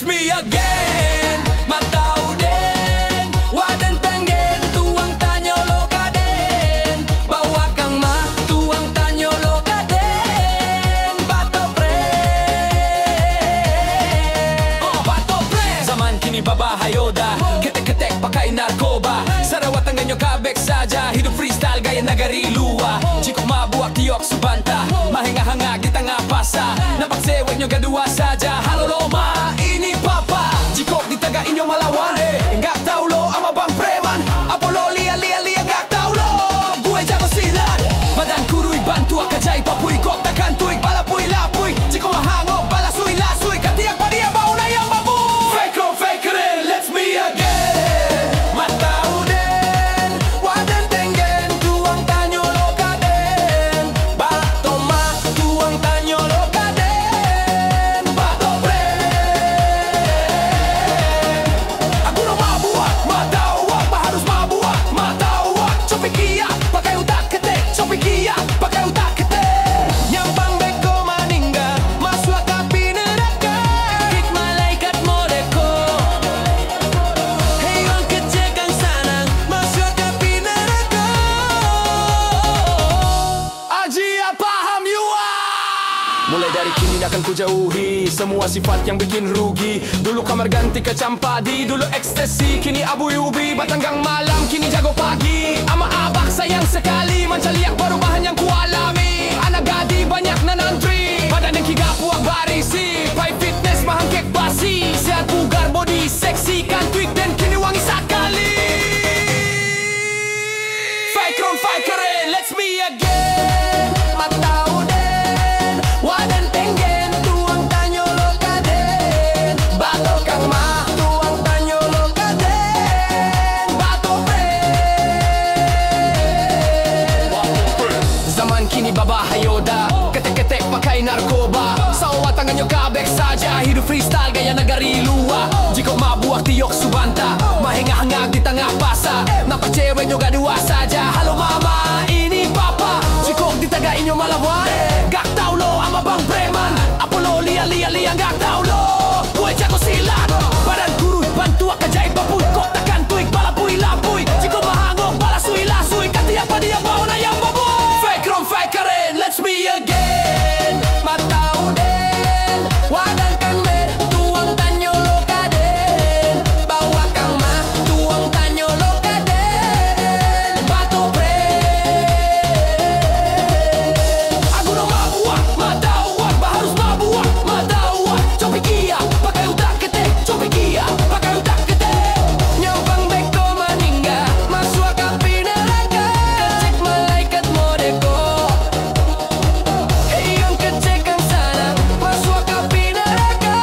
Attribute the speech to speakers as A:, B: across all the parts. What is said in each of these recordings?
A: let's me again. Matao din, wadan tanggen, tuang tanyo loka din. Bawa kang ma, tuang tanyo loka din. Bato pre, bato pre. Zaman kini babahayoda, ketek-ketek pakai narkoba. Sarawat ang ganyo kabek saja, hidup freestyle gaya nagariluwa. Jiko mabuak tiok subanta, mahinga-hanga kita ngapasa. Napagsewek nyo gadua saja, halo Roma, ini papa. Jikok ditaga inyo malawan, enggak tahu lo ama bang preman. Apolo lia-lia-lia enggak tahu lo, gue jago silat. Badan kurui bantu akajai papuy, kok takkan tuik balapuy lapuy. Jiko mahangok balasuy lasuy, katiak padia bau na yang babu. Fake on fake it, let's me again. Matao din, wadan tenggen, tuang tanyo loka din. Bato ma, tuang tanyo loka din. Bato pre, aku no mabuak, matawak, harus mabuak, matawak. Copikia, pakai utak ketek, copikia, pakai utak ketek. Nyampang beko maningga, masuk api neraka. Kik malaikat modeko. Hey orang kecil kang sanang, masuk api neraka. Aji paham yua. Mulai dari kini akan ku jauhi semua sifat yang bikin rugi. Dulu kamar ganti ke campadi, dulu ekstasi, kini abu ubi. Batanggang malam, kini jago pagi. Ama abak sayang sekali, mancaliak perubahan yang kualami. Anak gadi banyak nanantri, badan yang kiga puak barisi. Pai fitness mahangkek basi, sehat bugar body seksi. Kan tweak dan kini wangi sekali. Fake on fake it, let's me again. Matao din, wadan tenggen, tuang tanyo loka din. Bato kang ma, tuang tanyo loka din. Bato pre. Zaman kini babahayoda, ketek-ketek pakai narkoba. Sawa tangan nyo kabek saja, hidup freestyle gaya nagariluwa. Jika mabuak tiok subanta, mahinga-hangag di tengah pasa. Nampak cewek nyo gadua saja, halo mama, ini papa. Jika ditaga inyo malawan, gak tau lo ama bang preman. Apolo lia-lia-lia gak tau lo, gue jago silat. Badan kurus bantu akajai bapuy, kok takkan tuik balapuy lapuy. Jika mahangok balasuy lasuy, katiak padia bau na yang babu. Fake on fake it, let's me again. Matao din, wadan kang med, tuang tanyo loka din. Bawa kang ma, tuang tanyo loka din. Bato pre, aku no mabuak, matawak, harus mabuak, matawak. Copikia, pakai utak ketek, copikia, pakai utak ketek. Nyampang beko maningga, masuk api neraka. Kecek malaikat modeko. Hey yang kecek kang sanang, masuk api neraka.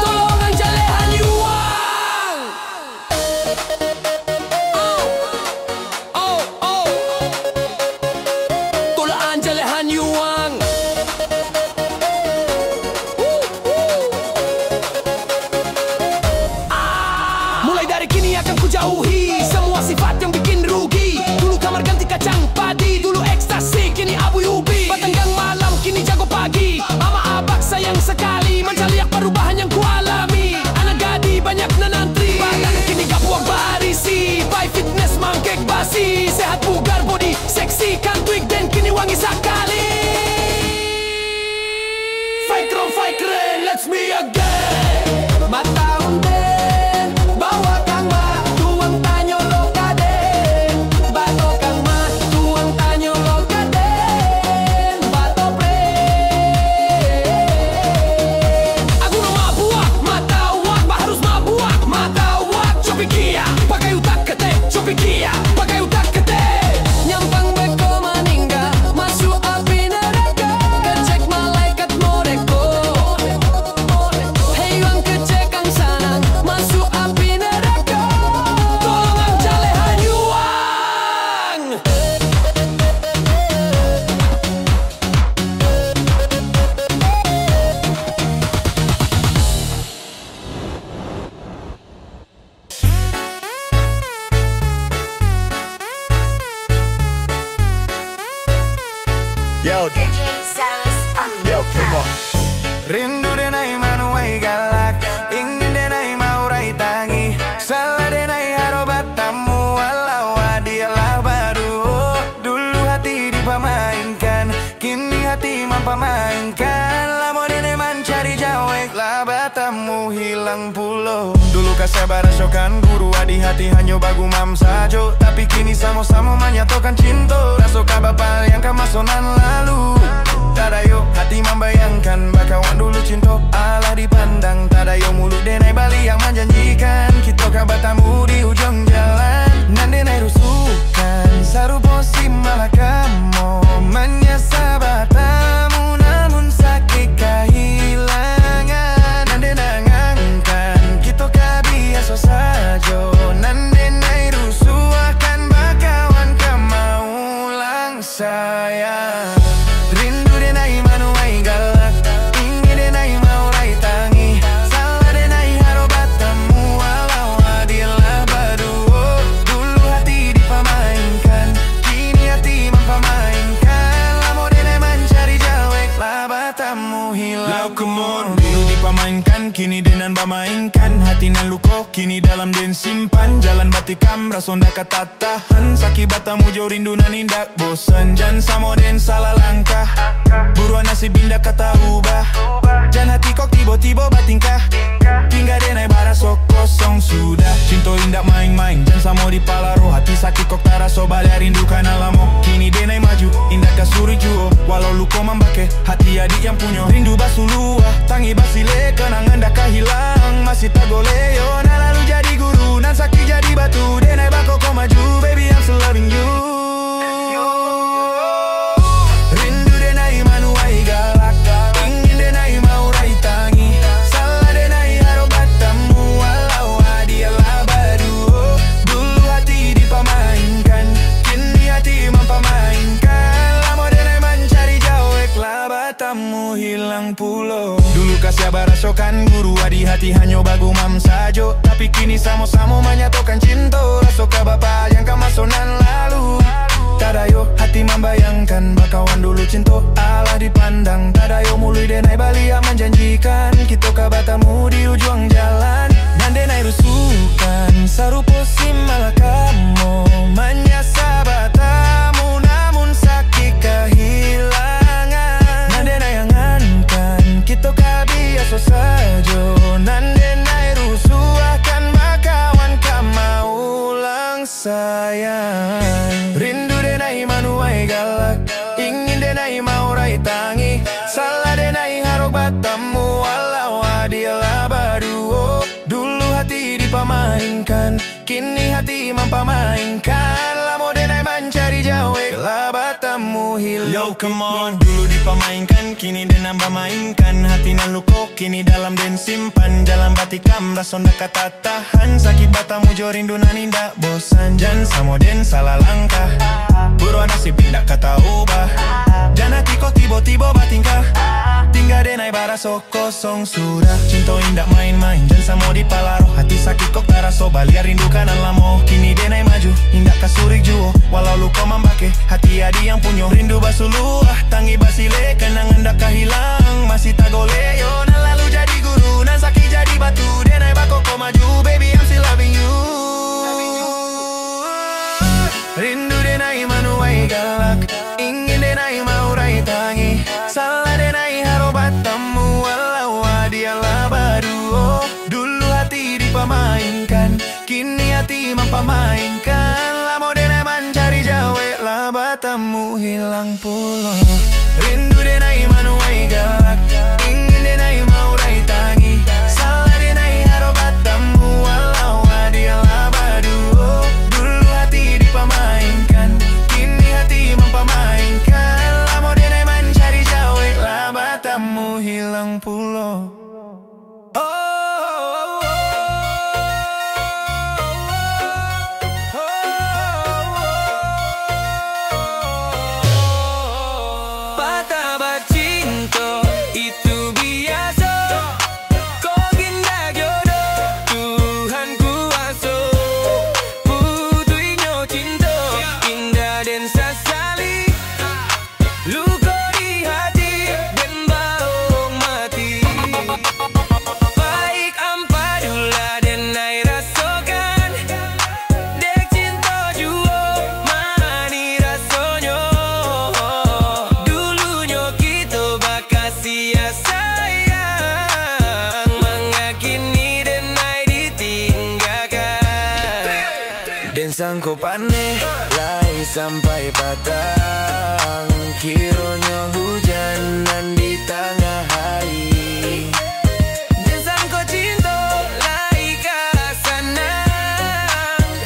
A: Tolongan jalehan yuang. Tulaan jalehan yuang. Mulai dari kini akan ku jauhi semua sifat yang bikin rugi. Dulu kamar ganti kacang padi, dulu ekstasi, kini abu ubi. Batanggang malam, kini jago pagi. Ama abak sayang sekali, mancaliak perubahan yang kualami. Anak gadi banyak nanantri, badan kini gak buang barisi. Pai fitness mangkek basi, sehat bugar body seksi. Kan tweak dan kini wangi sekali. Fake on fake it, let's me again. Matao din, bawa kang ma, tuang tanyo loka din. Bato kang ma, tuang tanyo loka din. Bato pre, aku no mabuak, matawak, harus mabuak, matawak. Copikia, pakai utak ketek, copikia, pakai utak ketek. Nyampang beko maningga, masuk api neraka. Kecek malaikat modeko.
B: batamu hilang pulo. Dulu kasih barasokan guru adi hati hanya bagu mam sajo, tapi kini sama-sama menyatukan cinta. Rasoka bapak yang kemasonan lalu. Tadayo hati membayangkan bakawan dulu cinta Allah dipandang. Tadayo mulut denai Bali yang menjanjikan kita kabatamu di ujung jalan. Nan denai rusukan sarupo si malah kamu menyasa batamu namun sakit kehilangan. Nan denai ngangkan kita kabiasa sajo. Nan denai rusukan bakawan kemaulang sayang. Rindu denai manuai galak, ingin denai mau rai tangi. Salah denai haro batamu walau adilah baduo. Dulu hati dipamainkan, kini hati mempamainkan. Lamo denai mencari jawek, lah batamu hilang. Dulu dipamainkan, kini denan pamainkan. Hati nan luko, kini dalam den simpan. Jalan batikam, rasonda kata tahan. Saki batamu jauh rindu nan indak bosan. Jan samo den salah langkah, buruan nasib indak kata ubah. Jan hati kok tiba-tiba batingkah, tinggal denai bara sok kosong sudah. Cinta indak main-main, jan samo di palaro. Hati sakit kok tak raso balik rindu karena lamo. Kini denai maju, indak kasuri juo. Walau luko membake, hati adik yang punya. Rindu basuh luah, tangi basile, kenangan dah hilang. Masih tak boleh yo, nah lalu jadi guru. Nan sakit jadi batu, denai bako kau maju. Baby I'm still loving you. Rindu denai manuai galak, ingin denai mau rai tangi. Salah denai haro batamu walau adilah baduo. Dulu hati dipamainkan, kini hati mempamainkan. Lama denai mencari jawek, lah batamu hilang pulo. Dulu kasih barasokan guru adi hati hanya bagu mam sajo, tapi kini sama-sama menyatukan cinta. Rasoka bapak yang kemasonan lalu. Tadayo hati membayangkan bakawan dulu cinta Allah dipandang. Tadayo mului denai Bali yang menjanjikan kita kabatamu di ujung jalan. Dan denai rusukan sarupo si malah kamu menyasa batamu namun sakit kehilangan. Dan denai angankan kita kabiasa sajo. Nan denai rusukan bakawan kamaulang sayang. Rindu denai manuai galak, ingin denai mau rai tangi. Salah denai haro batamu walau adilah baduo. Dulu hati dipamainkan, kini hati mempamainkan. Lamo denai mencari jawek, lah batamu hilang. Yo come on, dulu dipamainkan, kini denam pamainkan. Hati nan luko, kini dalam den simpan. Jalan batikam, rasonda kata tahan. Sakit batamu jo rindu nan indak bosan. Jan samo den salah langkah, buruan nasib indak kata ubah. Jan hati kok tiba-tiba batingkah, tinggal denai bara sok kosong sudah. Cinta indak main-main, jan samo di palaro. Hati sakit kok tak raso balik rindu kanan lamo. Kini denai maju, indak kasurik juo. Walau luka membake, hati adi yang punya. Rindu basuh luah, tangi basile, kenangan dak hilang. Masih tak golek yo, nan lalu jadi guru. Nan sakit jadi batu, denai bako kau maju. Baby I'm still loving you. Rindu denai manuai galak, ingin denai mau rai tangi. Salah denai haro batamu walau adilah baduo. Dulu hati dipamainkan, kini hati mempamainkan. Lamo denai mencari jawek, lah batamu hilang pulo. Rindu denai manuai galak, ingin denai mau rai tangi. Salah denai haro batamu walau adilah baduo. Dulu hati dipamainkan, kini hati mempamainkan. Lamo denai mencari jawek, lah batamu hilang pulo. Batamu Dan sangko pane lai sampai patang, kiranya hujanan di tengah hari. Dan sangko cinta lai kasanang,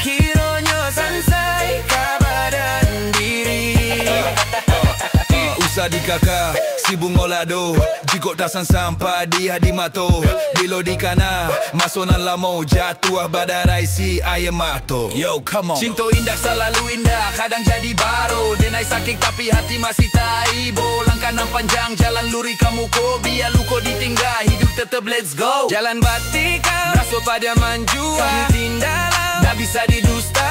B: kiranya sansai kabadan diri.
C: Usah dikaka si bungolado, jikok tasan sampai dia di mato. Bilo di kana masonan lamo, jatuh badarai si ayam mato. Yo come on. Cinta indah selalu indah, kadang jadi baro. Denai sakit tapi hati masih taibo. Langkah nan panjang, jalan luri kamu ko. Biar luko ditinggal, hidup tetap let's go.
B: Jalan batika, raso pada manjua, tindalam,
C: tak bisa didusta.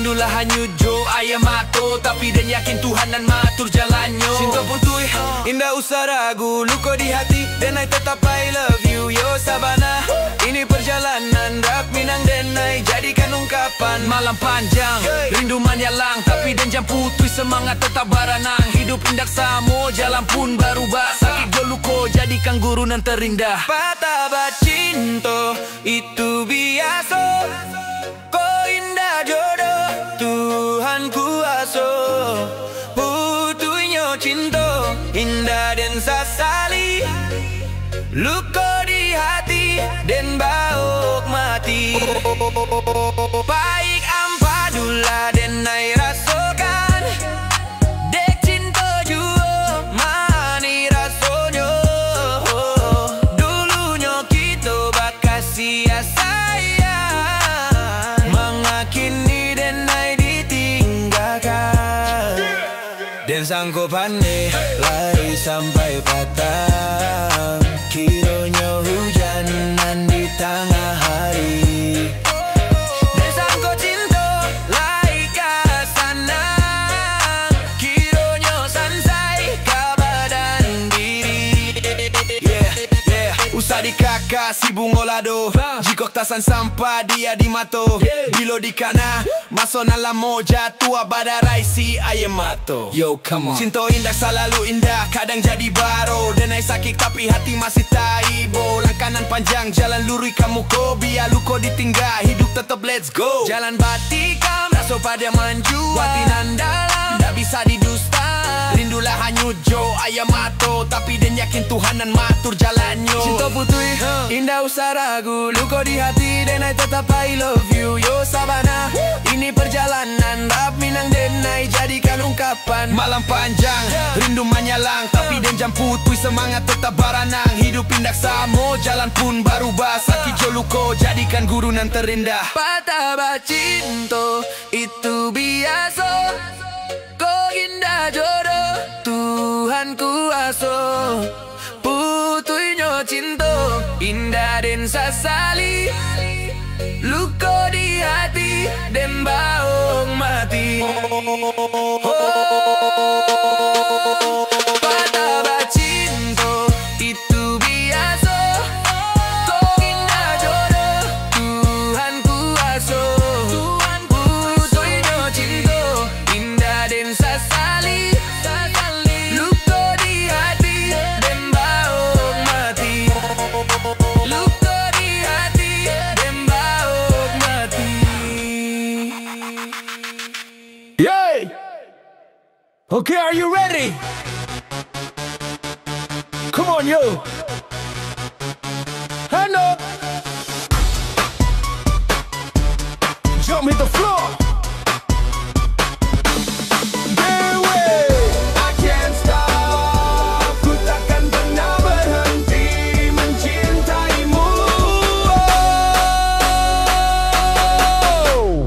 B: rindulah hanyut jo ayam mato. Tapi dan yakin Tuhan dan matur jalannya. Cinta putui, indah usah ragu, luko di hati. Dan I tetap I love you, yo sabana. Ini perjalanan, rap minang denai, jadikan ungkapan.
A: Malam panjang, rindu manyalang, tapi dan jam putui semangat tetap baranang. Hidup indah samo, jalan pun berubah. Sakit joluko, jadikan guru nan terindah.
B: Patah bacinto, itu biasa. Kau indah jodoh, Tuhan kuasa. Putunya cinta, indah dan sasali. Luko di hati, dan bauk mati. Baik ampadulah, dan nai rasakan. Dek cinta jua, mani rasanya. Dulunya kita bakasi sayang, mengakini dan nai ditinggalkan. Dan sangko pandai, lai sampai patang. Kiranya hujanan di tengah hari. Dan sangko cinta lai kasanang, kiranya sansai kabadan diri.
C: Usah dikaka si bungolado, jikok tasan sampai dia di mato. Bilo di kana masonan lamo, jatuh badarai si ayam mato.
A: Yo come on.
C: Cinta indah selalu indah, kadang jadi baro. Denai sakit tapi hati masih taibo. Langkanan panjang, jalan luri kamu ko. Biar luko ditinggal, hidup tetap let's go.
B: Jalan batikam, raso pada manjua, watinan dalam, tak bisa didusta.
C: Rindulah hanyut jo ayam mato, tapi dan yakin Tuhan dan matur jalannya.
B: Cinta putui, indah usah ragu, luko di hati. Dan I tetap I love you, yo sabana. Ini perjalanan, rap minang denai, jadikan ungkapan.
C: Malam panjang, rindu menyalang, tapi dan jam putui semangat tetap baranang. Hidup indah samo, jalan pun berubah. Sakit joluko, jadikan guru nan terindah.
B: Patah bacinto, itu biasa. Kau indah jodoh, Tuhan kuasa. Putuinya cinta, indah dan sasali. Luko di hati, dan baung mati. Patah bacinto, itu biasa. Kau indah jodoh, Tuhan kuasa. Putuinya cinta, indah dan sasali. Luko di hati, dan baung mati. Luko di hati, dan baung mati.
C: Yay! Okay, are you ready? Come on, yo! Hand up! Jump hit the floor! I can't stop, ku takkan pernah berhenti mencintaimu.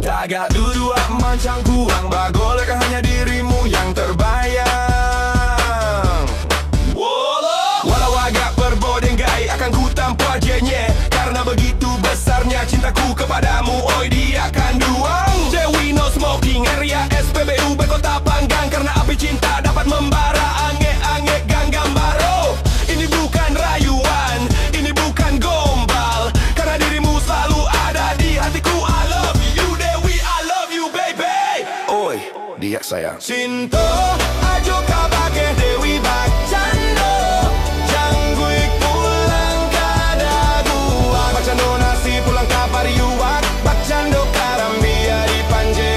C: Agak dulu mancang kurang bagolkan hanya dirimu yang terbayang. Walau agak berbodenggai akan ku tampar jenye, karena begitu besarnya cintaku kepadamu. Oi dia kan duang Dewi no smoking area SPBU Kota Panggang. Karena api cinta dapat membara, ange-ange ganggam baro. Ini bukan rayuan, ini bukan gombal, karena dirimu selalu ada di hatiku. I love you Dewi, I love you baby. Oi dia sayang. Cinta ajo kabake Dewi Bakcando, jangguik pulang kadaguak. Bakcando nasi pulang kapariuak, Bakcando karambia di panje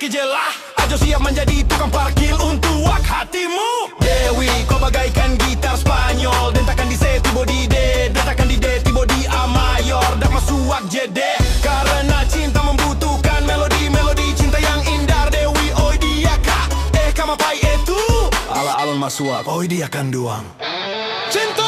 C: jelah. Ajo siap menjadi tukang parkir untuk wak hatimu. Dewi, kau bagaikan gitar Spanyol. Dentakan di C, tibo di D. Dentakan di D, tibo di A mayor. Dapat suak jede. Karena cinta membutuhkan melodi-melodi cinta yang indah. Dewi, oi dia kak. Kamapai itu ala-alun masuak. Oi dia kan duang. Cinta.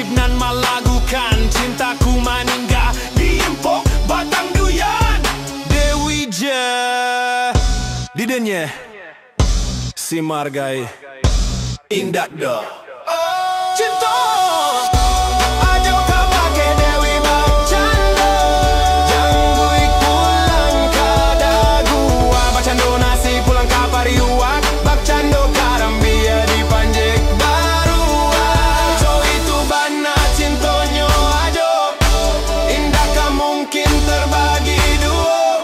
C: Nan malagukan cintaku maningga diimpok batang duyan. Dewi je didenye si margai indak do cinta. Ajo kau pakai Dewi bacando, janggui pulang ke dagua. Bacando nasi pulang ke pariuak, bacando karambia di panjek barua. So itu bana cintonyo ajo, indah mungkin terbagi dua.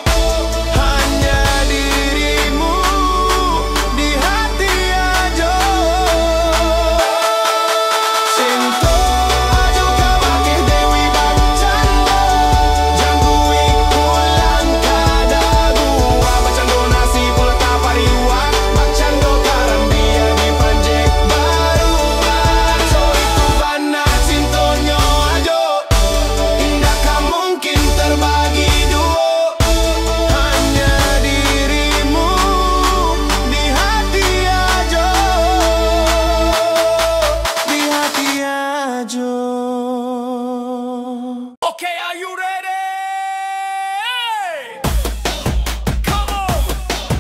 C: Hanya dirimu di hati ajo. Cinta ajo kau pakai Dewi bacando, janggui pulang ke dagua. Bacando nasi pulang ke pariuak, bacando karambia di panjek barua. So itu bana cintonyo ajo, indah mungkin terbagi dua. Hanya dirimu di hati ajo, di hati ajo. Okay, are you ready? Come on,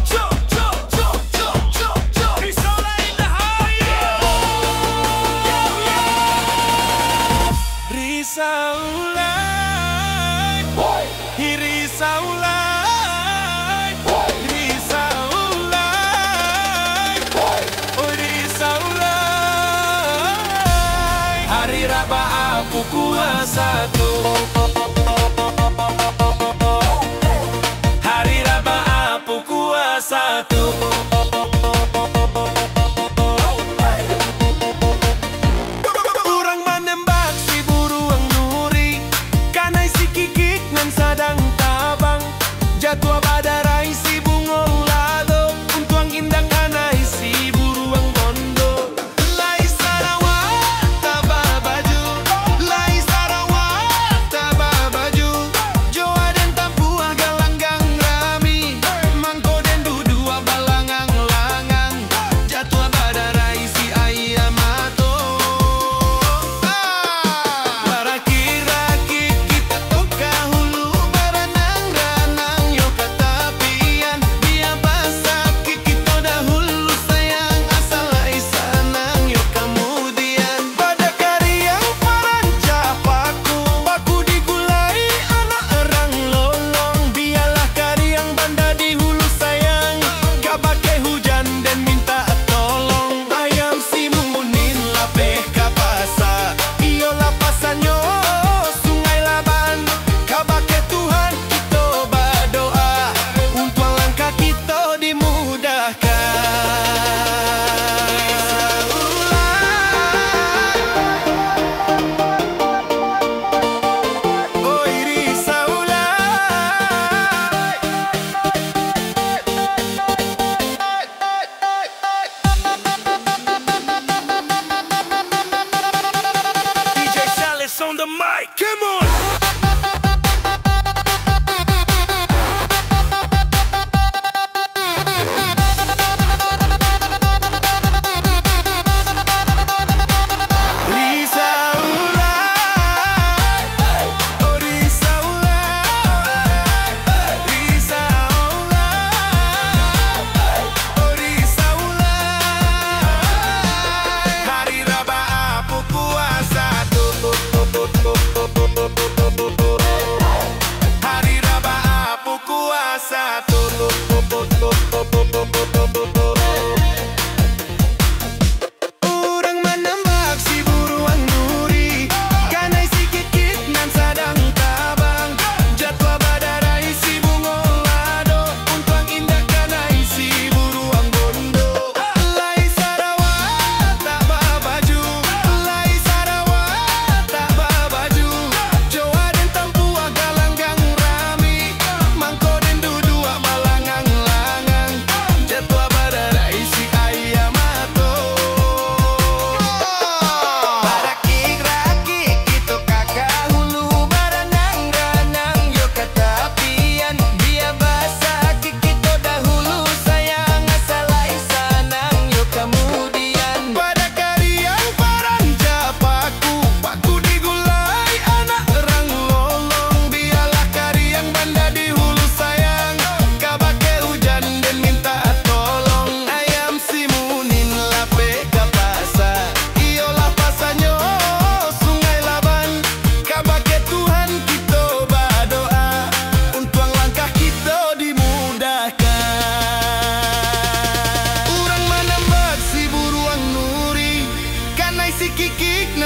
C: jump, jump, jump, jump, jump, jump. Risola in the house, yeah. Risaulai, Risaulai, Risaulai, oh Risaulai. Hari Raba aku kuasa tuh. Hari Raba aku kuasa tuh. Urang menembak si buruang nuri, kanai si kikik nan sadang tabang. Jatuh badarai si bungol lado, untuang indah kanai si buruang bondo. Lai Sarawak taba baju, Lai Sarawak taba baju. Joa dan Tapua galanggang rami, mangko dan dudua balang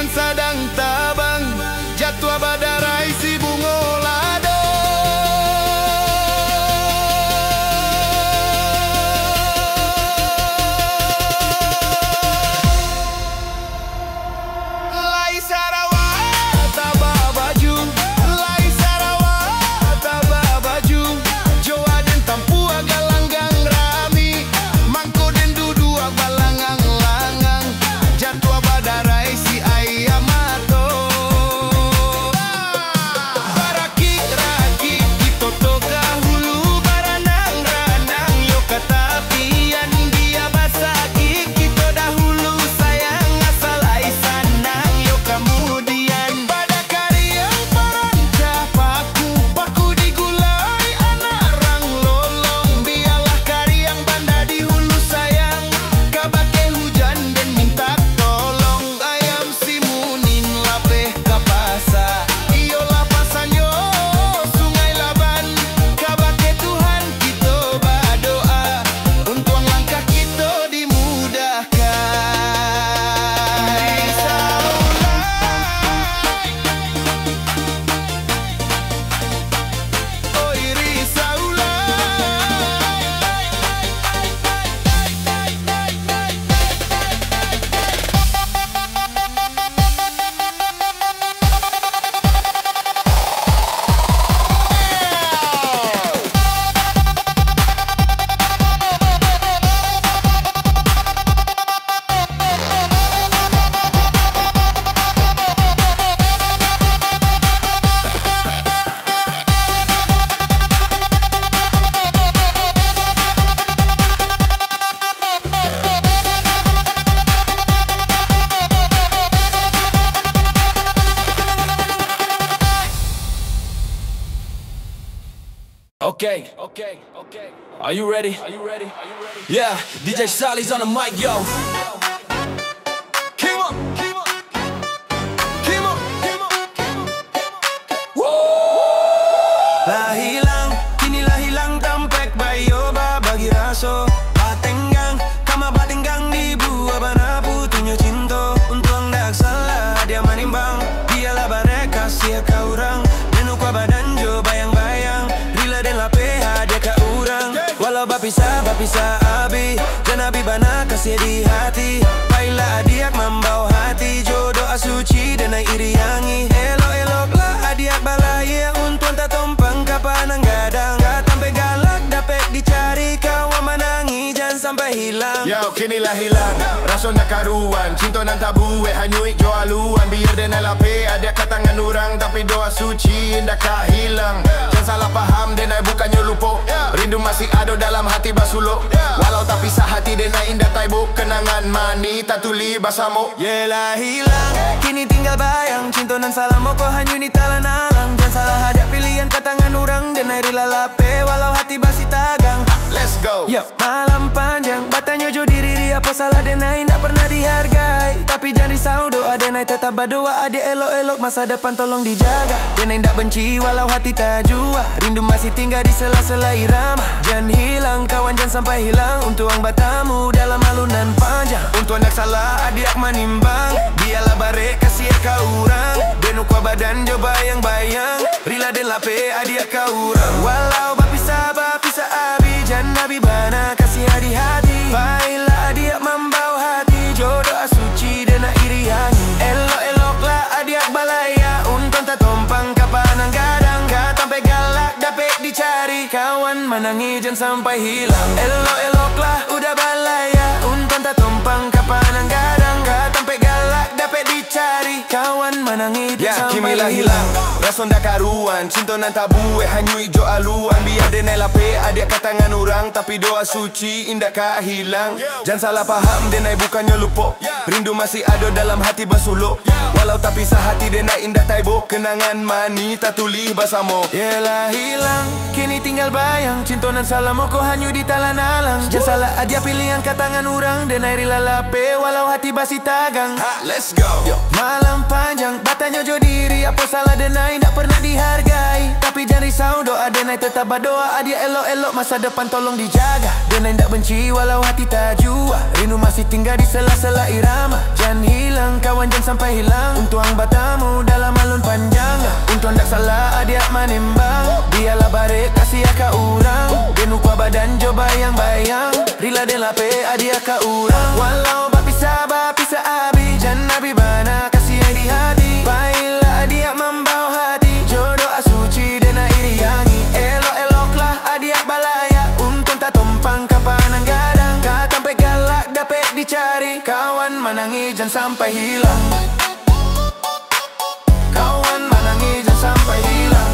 B: sadang tabang, jatuh badarai si bungo lado. Lai Sarawak tabah baju, Lai Sarawak tabah baju, Jawa den tampua galanggang rami, mangko den dudua balangang-langang, jatuh badarai si ayam mato. Baraki-raki ditoto kahulu, baranang-ranang yo katapian, dia basaki kita dahulu sayang asal aisanang yo kemudian. Pada kariang parancah paku digulai anak rang lolong, biarlah kariang banda di hulu sayang, kabake hujan dan minta tolong. Ayam si munin lapeh kapasa, iyo lapasan yo sungai Laban, kabake Tuhan kita berdoa, untuk langkah kita dimudahkan. Oi risaulai.
A: Okay. Are you ready? Yeah, DJ Sally's on the mic, yo. Keep up.
B: Lah hilang, kini lah hilang tampek bayo bagi raso. Batenggang, kama batenggang di buah bana putunya cinta. Untung dak salah dia manimbang, dia lah bareka sia ka urang. Menukwa badan jo bayang-bayang, rila den la peha dia ka urang. Walau bapisa abi, dan abi bana kasih di hati. Baiklah adiak membau hati, jodoh asuci dan iriangi. Elok-elok lah adiak balaya, untuan tak tompang kapan gadang. Sampai galak dapet dicari, kawan menangi jangan sampai hilang.
C: Yo, kini lah hilang, rasa nak karuan, cinta nan tabu, hanyuik jualuan. Biar dia nak lape, ada katangan orang, tapi doa suci indah kah hilang. Jangan salah faham, dia naik bukannya lupa. Rindu masih ada dalam hati basuluk. Walau tak pisah hati, dia naik indah taibuk. Kenangan mani, tak tuli basamo.
B: Yelah hilang, kini tinggal bayang, cinta nan salah mau kau hanyut di talan alang. Jangan salah ada pilihan katangan orang, dan naik rila lape, walau hati basi tagang.
C: Let's go.
B: Yo, malam panjang, batanya jo diri apa salah denai tak pernah dihargai. Tapi jangan risau doa denai tetap berdoa, adik elok-elok masa depan tolong dijaga. Denai tak benci walau hati tak jua, rindu masih tinggal di sela-sela irama. Jangan hilang kawan, jangan sampai hilang, untuk ang batamu dalam alunan panjang. Untuk anak salah adik manimbang, biarlah bare kasih kau orang. Denukwa badan jo bayang-bayang, rila den lape adik kau orang. Walau bapisa abi, jangan nabi bana kasih hati-hati. Baiklah adiak membau hati, jodoh asuci dan iriangi. Elok-eloklah adiak balaya, untung tak tompang kapan gadang. Gak sampai galak dapet dicari, kawan menangi jangan sampai hilang. Elok-eloklah udah balaya, untung tak tompang kapan gadang. Gak sampai galak dapet dicari, kawan menangi jangan sampai
C: Kimilah hilang, rasa nak karuan, cinta nan tabu, hanyuik jo aluan. Biar dia naik lape, adik katangan orang, tapi doa suci indah kah hilang. Jangan salah faham, dia naik bukannya lupa. Rindu masih ada dalam hati basuluk. Walau tak pisah hati, dia naik indah taibuk. Kenangan mani tak tuli basamo.
B: Yelah hilang, kini tinggal bayang, cinta nan salah mau kau hanyut di talan alang. Jangan salah adia pilihan katangan orang, dan naik rila lape, walau hati basi tagang.
C: Let's go.
B: Malam panjang, batanya jo diri apa salah denai tak pernah dihargai. Tapi Tapi jangan risau, doa denai tetap berdoa. Dia elok-elok, masa depan tolong dijaga. Denai tak benci walau hati tak jua. Rindu masih tinggal di sela-sela irama. Jangan hilang, kawan jangan sampai hilang. Untuang batamu dalam alun panjang. Untuang tak salah, dia menimbang. Biarlah barik kasih akak urang. Dia nukwa badan jo bayang-bayang. Rila den lape dia ka urang. Walau bapisa abi, jangan nabi bana kasih yang di hati. Baiklah dia membawa hati. Jodoh asuci dena iriangi. Elok-eloklah dia balaya. Untung tak tumpang kapanan gadang. Kata sampai galak dapat dicari. Kawan menangi jangan sampai hilang. Kawan menangi jangan sampai hilang.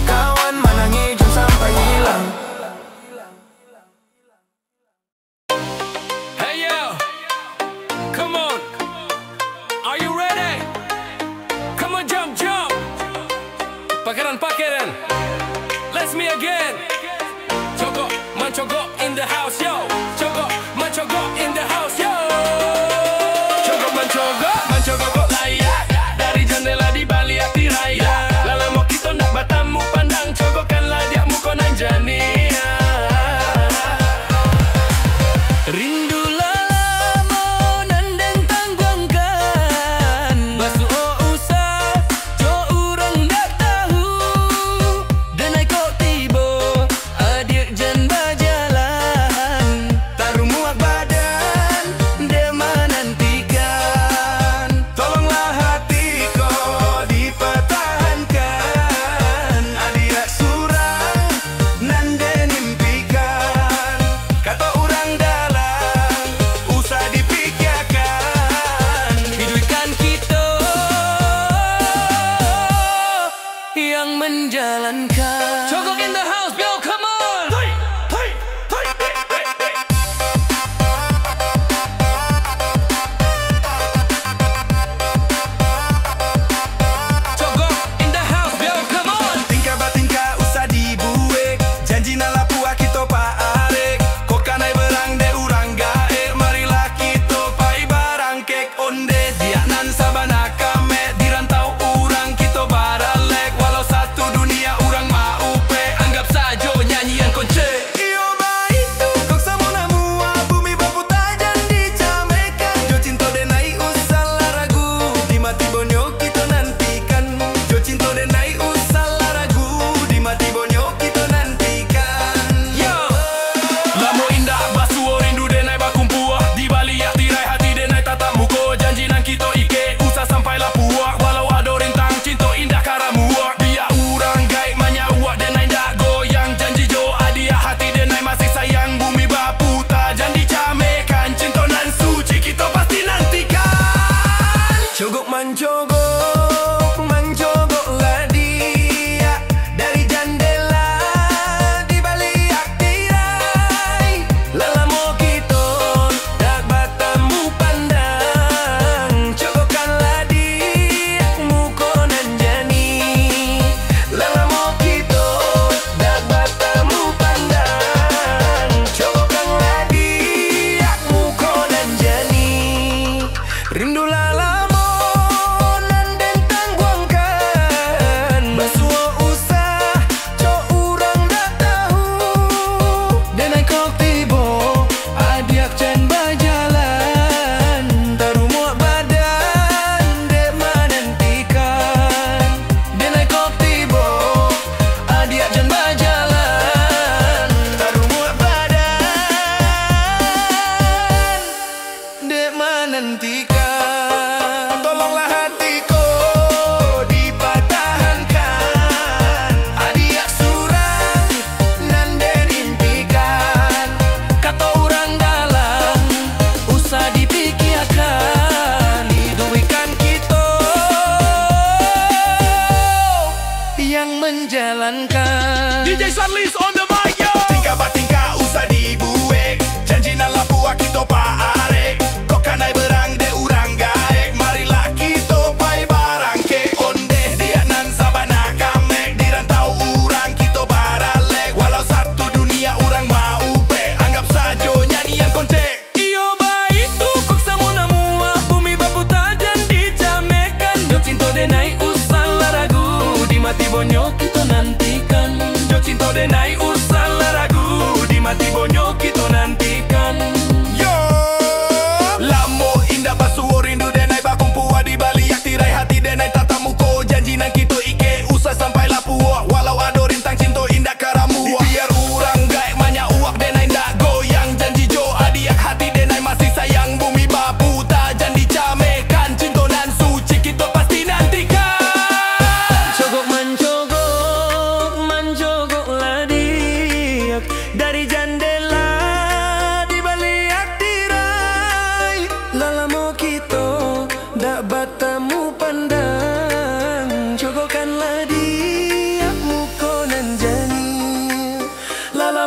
B: Kawan menangi jangan sampai hilang.
A: Hey yo, come on, are you ready? Come on, jump, jump. Pakeran, let's me again. Chogo, manchogo in the house, yo. Chogo, manchogo in the house, yo. Chogo, manchogo kok layak. Dari jendela di Bali hati raya. Lala mau kita nak batamu pandang. Chogo kan layak muka nanjania. Rindu lama nandeng tangguangkan. Basuh usah jo urang dak tahu. Denai kok tiba adik jan bajalan.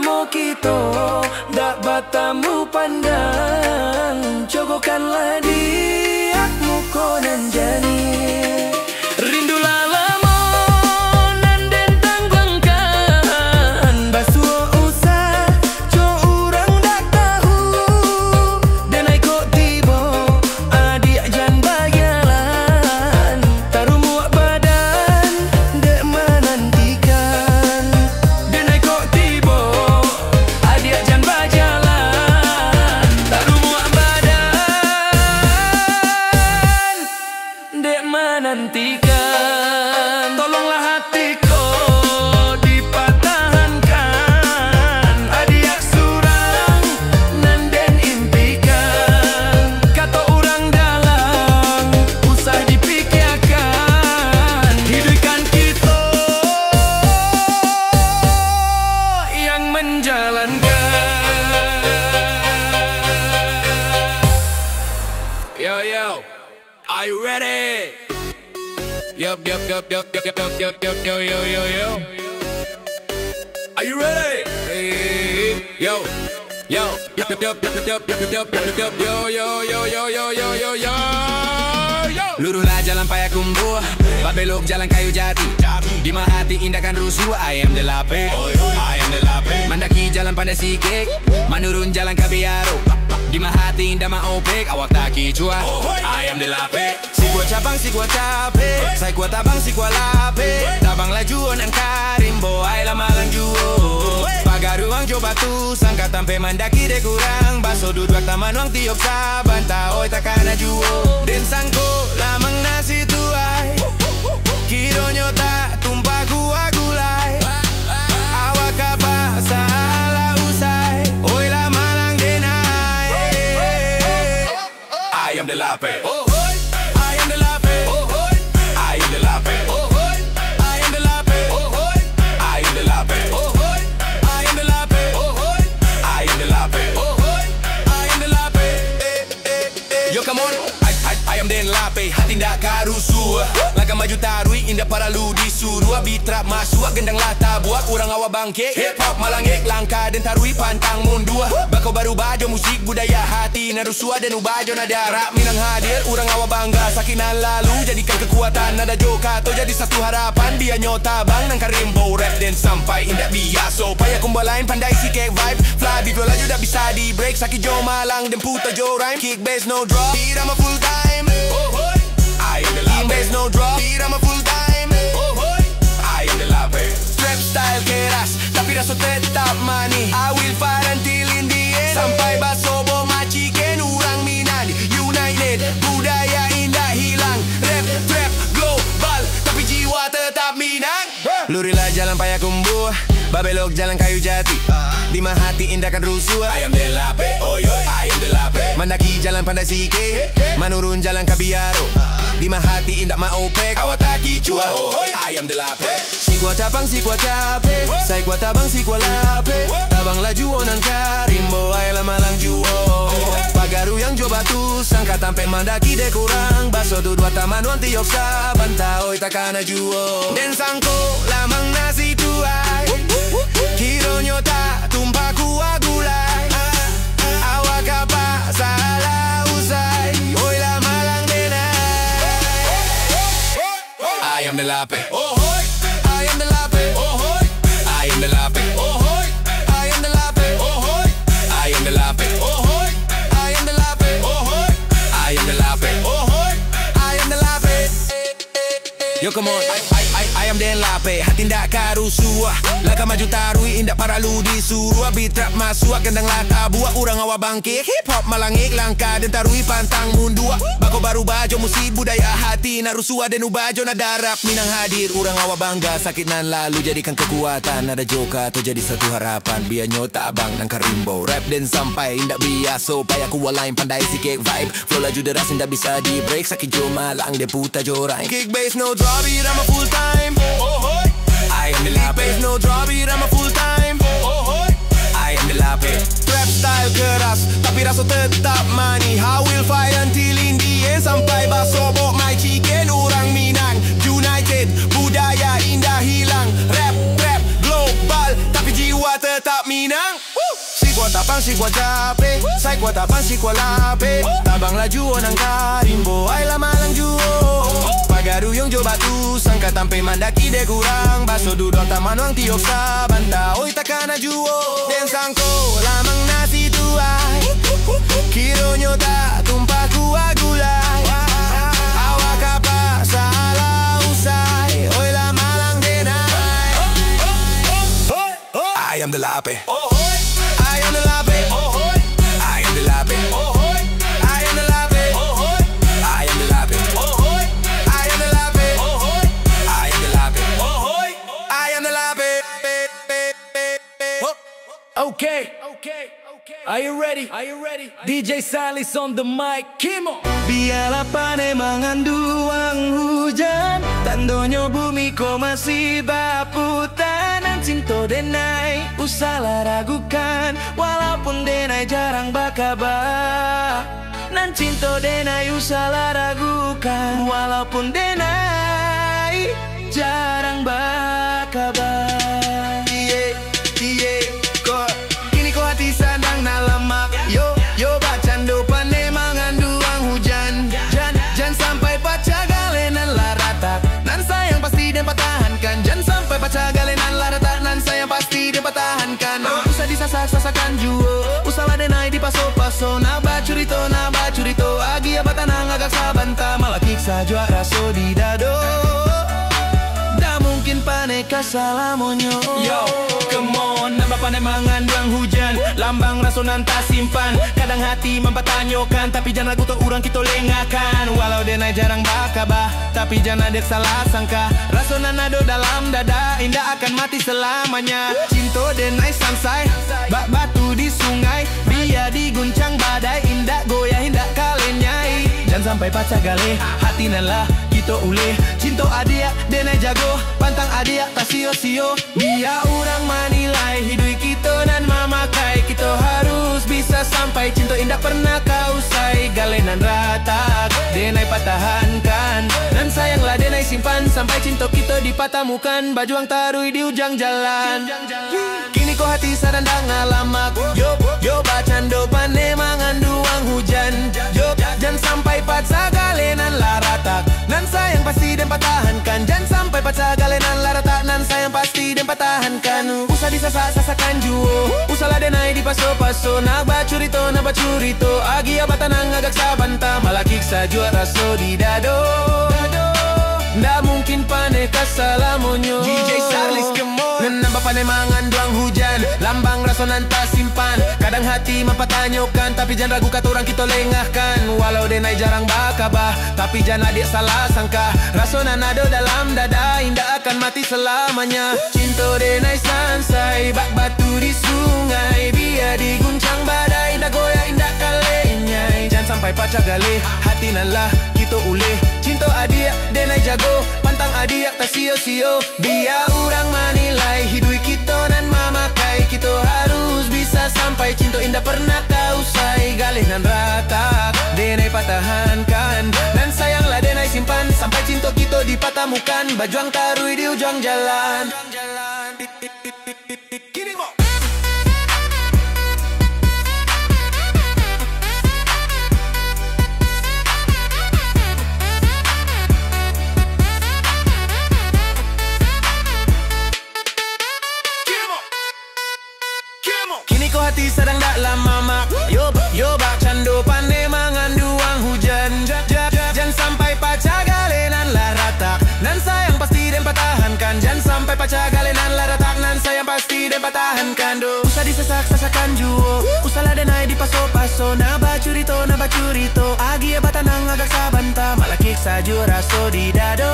B: lama kita dak batamu pandang, cogokanlah dia muka nan jani. Rindulah lama nan den tanggungkan, basuh usah co urang dak tahu. Denai kok tiba adik jan bagialan, taruh muak badan dek menantikan. Denai kok tiba adik jan bagialan, taruh muak badan dek menantikan. Tolonglah hatiku dipatahkan, adiak surang nan den impikan. Kata orang dalam usah dipikirkan, hidupkan kita yang menjalankan.
A: Yo, yo, are you ready? Yup, yup, yup, yup, yup, yup, yup, yup, yo, yo, yo, yo. Are you ready? Hey, yo, yo, yup, yup, yup, yup, yup, yup, yup, yup, yup, yo, yo, yo, yo, yo, yo, yo, yo, yo. Luruslah jalan Payakumbuh, babelok jalan Kayu Jati. Di hati indahkan rusuh, I am the lape, I am the lape. Mandaki jalan Pandai Sikik, menurun jalan Kabiaro. Di hati indah ma opek, awak taki cua, I am the lape. Si gua cabang, si gua capek, saya gua tabang, si gua lape. Tabang laju nan karimbo, ay lamalang juo. Pagaruang coba tu, sangka tampe mandaki de kurang. Baso duduk taman wang tiok saban, taoy takana juo. Den sangko lamang nasi tuai, kironyo tak tumpah gua gulai. Awak apa salah usai, oi lamalang denai. I am the lape. I am the lape. I am the lape. I am the lape. I am the lape. I am the lape. I am the lape. I am the lape. Yo, come on. I am den lape, hati ndak karusu. Laga maju tarui, indah para lu disuruh. Bitrap masuk, gendang lata buat orang awak bangkit. Hip hop malangik, langka dan tarui pantang mundua. Bakau baru bajo musik budaya hati narusua dan ubajo nada rap minang hadir. Orang awak bangga sakinan lalu, jadikan kekuatan nada joka atau jadi satu harapan. Dia nyota bang nang karimbo rap dan sampai indah biasa. Payah kumbalain pandai si cake vibe. Fly beat laju dah bisa di break. Sakit jo malang dan puta jo rhyme. Kick bass no drop, beat I'm a full time. I am the lape. Bass no drop, beat I'm a full time. I am the lape. Strap style keras, tapi rasa tetap money. I will fight until in the end. Sampai basobo maciken orang Minang United, budaya indah hilang. Rap, trap, global, tapi jiwa tetap Minang. Lurilah jalan Payakumbuh, babelok jalan Kayu Jati. Di hati indahkan rusuh, I am the lape. Oh yo, I am the lape. Mandaki jalan Pandai Sikik, menurun jalan Kabiaro. Di hati indah ma opek, awak taki cua. I am the lape. Si gua cabang, si gua capek, saya gua tabang, si gua lape. Tabang laju onan karimbo, ay lamalang juo. Pagaru yang coba tu, sangka tampe mandaki de kurang. Baso tu dua taman wan tiok saban, taoy takana juo. Den sangko lamang nasi tuai, kironyo tak tumpah kuah gulai. Awak apa salah usai, oi lamalang denai. I am the lape. I am the lape. I am the lape. I am the lape. I am the lape. I am the lape. I am the lape. I am the lape. Yo, come on. I am den lape, hati ndak karusua. Laga maju tarui, indak para lu disuruh. Bitrap masuk, gendang lata buat orang awak bangkit. Hip hop malangik, langka dan tarui pantang mundua. Bakau baru bajo musik budaya hati narusua dan ubajo nada rap minang hadir. Orang awak bangga sakit nan lalu jadikan kekuatan. Nada joka atau jadi satu harapan. Biar nyota abang nang karimbo rap dan sampai indak biasa. Payah ku walain pandai si cake vibe. Flow laju deras indak bisa di break. Sakit jo malang dia puta jo rhyme. Kick bass no drop it, I'm a full time. I am the lape. No drop it, I'm a full time. I am the lape. Trap style keras, tapi rasa tetap money. I will fight until in the end. Sampai basobok my chicken. Orang Minang United, budaya indah hilang. Rap, trap, global, tapi jiwa tetap Minang.
B: paninang. Si kwa tapang, si kwa cape, sai kwa tapang, si kwa lape. Tabang laju onang karimbo, ay lama lang juo. Pagaruyong jo batu, sangka tampe mandaki de kurang. Baso dudol taman wang tiok sa banta, oy takana juo. Den sangko lamang nasi tuay, kironyo ta tumpah kuah gulai. Awak apa salah usai, oy lama lang denai. I am the lape. I am the lape. I am the lape. I am the lape. I am the lape. I am the lape. I am the lape. I am the lape.
A: Okay, are you ready? DJ Salis on the mic, Kimo.
B: Biarlah pane mengandung hujan, tandonyo bumi ko masih baputan. Nan cinto denai, usahlah ragukan, walaupun denai jarang bakabar. Nan cinto denai, usahlah ragukan, walaupun denai jarang bakabar. Kini ko hati sadang nalamak, yo bacando pane mengandung hujan. Jangan sampai paca galenan laratak, nan sayang pasti dan pertahankan. Jangan sampai paca galenan laratak, nan sayang pasti dan pertahankan. Usah disasak-sasakan juo, usahlah denai di paso-paso. Naba curito, agi abatan ang agak sabanta. Malakik sa juara so di dado, dah mungkin paneka salamonyo.
A: Yo, come on, nambah pandai mengandung hujan, lambang rasonan tak simpan. Kadang hati mempertanyakan, tapi jangan ragu tuh orang kita lengakan. Walau denai jarang bakabah, tapi jangan dek salah sangka. Rasonan ado dalam dada, indah akan mati selamanya. Cinto denai sansai, bak batu di sungai, biar diguncang badai, indah goyah indah kalenyai. Jangan sampai pacar gale, hati nalah kita ule. Cinto adia denai jago, pantang adia tak sio-sio. Biar orang menilai hidup kita nan memakai. Kita harus bisa sampai cinta indah pernah kau usai. Galenan rata, denai patahankan, dan sayanglah denai simpan sampai cinta kita dipatamukan. Bajuang tarui di ujang jalan. Kini ko hati sadandang alamak, yo bacando pane mengandung hujan. Jangan sampai paca galenan laratak, nan sayang pasti dan pertahankan. Jangan sampai paca galenan laratak, nan sayang pasti dan pertahankan. Usah disasak-sasakan juo, usahlah denai di paso-paso. Naba curito, agi abatan ang agak sabanta. Malakik sa juara so di dado, ndak mungkin paneka salamonyo. DJ Salis kemon, nambah pandai mengandung hujan, lambang rasonan tak simpan. Kadang hati mempertanyakan, tapi jangan ragu kata orang kita lengahkan. Walau denai jarang bakabah, tapi jangan adik salah sangka. Rasonan ada dalam dada, indah akan mati selamanya. Cinta denai sansai, bak batu di sungai, biar diguncang badai, indah goyah indah kalenyai. Jangan sampai pacar gale, hati nalah kita ule. Cinta adik denai jago, pantang adik tak sio-sio. Biar orang menilai hidup kita nan memakai. Kita harus bisa sampai cinta indah pernah kau usai. Galenan rata, denai patahankan, dan sayanglah denai simpan sampai cinta kita dipatamukan. Bajuang tarui di ujung jalan. Kini ko hati sedang dak lama mak, yo bak cando pandai mengandung hujan. Jangan sampai paca galenan laratak, nan sayang pasti dan pertahankan. Jangan sampai paca galenan laratak, nan sayang pasti dan pertahankan. Usah disasak-sasakan juo, usahlah denai di paso-paso. Naba curito, agi abatan ang agak sabanta. Malakik sa juara so di dado,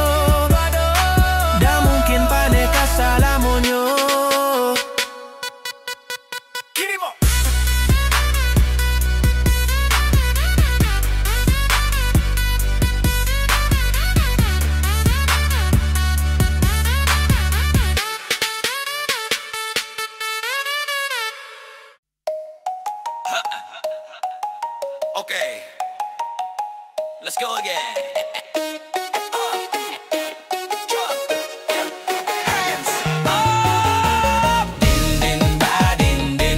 A: dah mungkin paneka salamonyo. Okay, let's go again. Din din ba din din.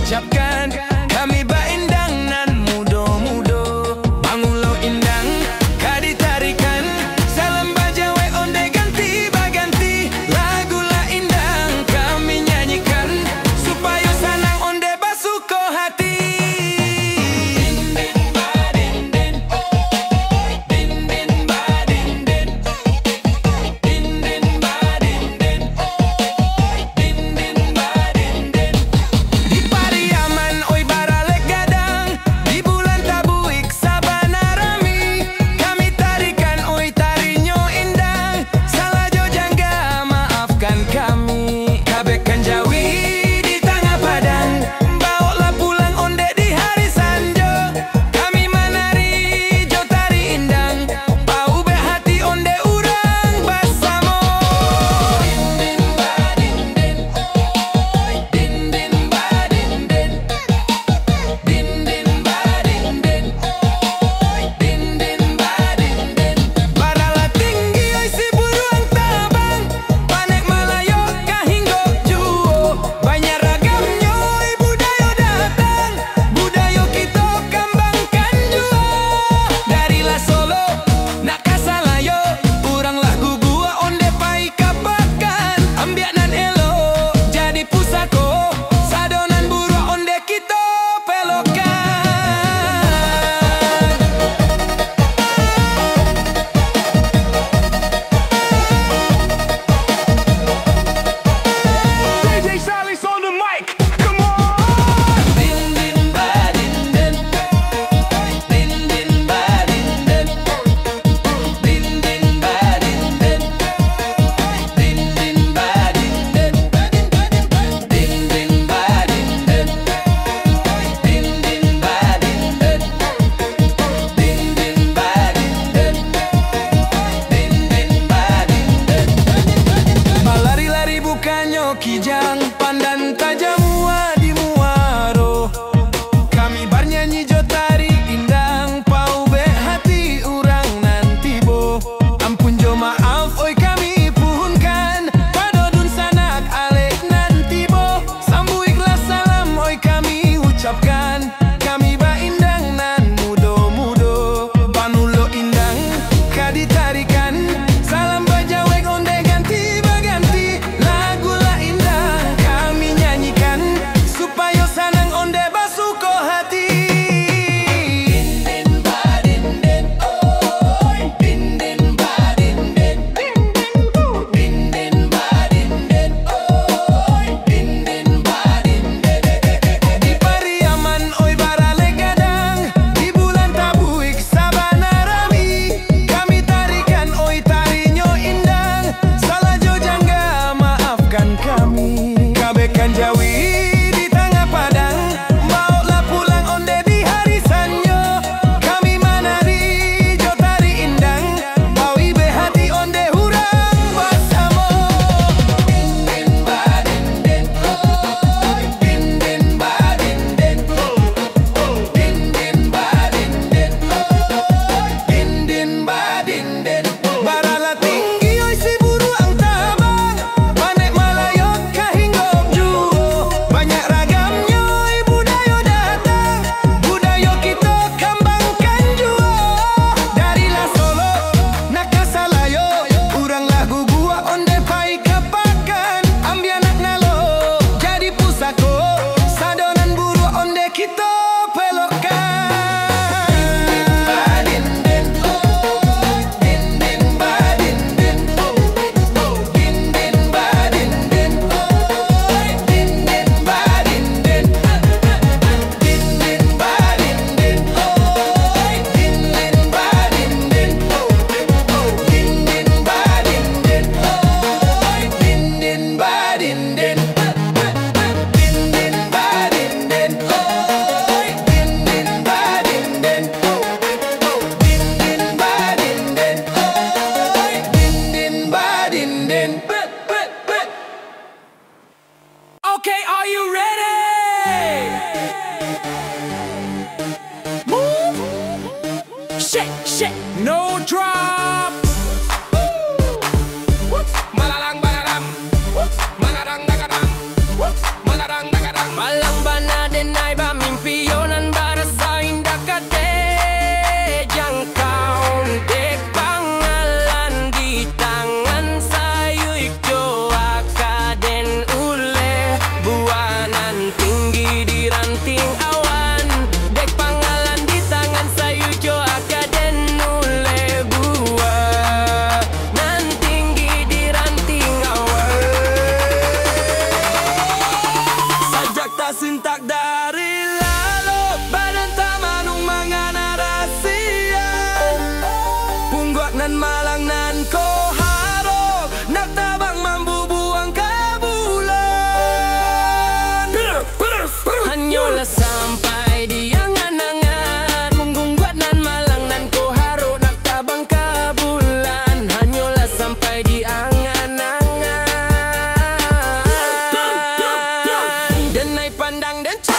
B: ucapkan kami baindang nan mudo-mudo bangulo indang kadi tarikan salam bajawe onde ganti baganti lagu la indang kami nyanyikan supaya sanang onde basuko hati. Di Pariaman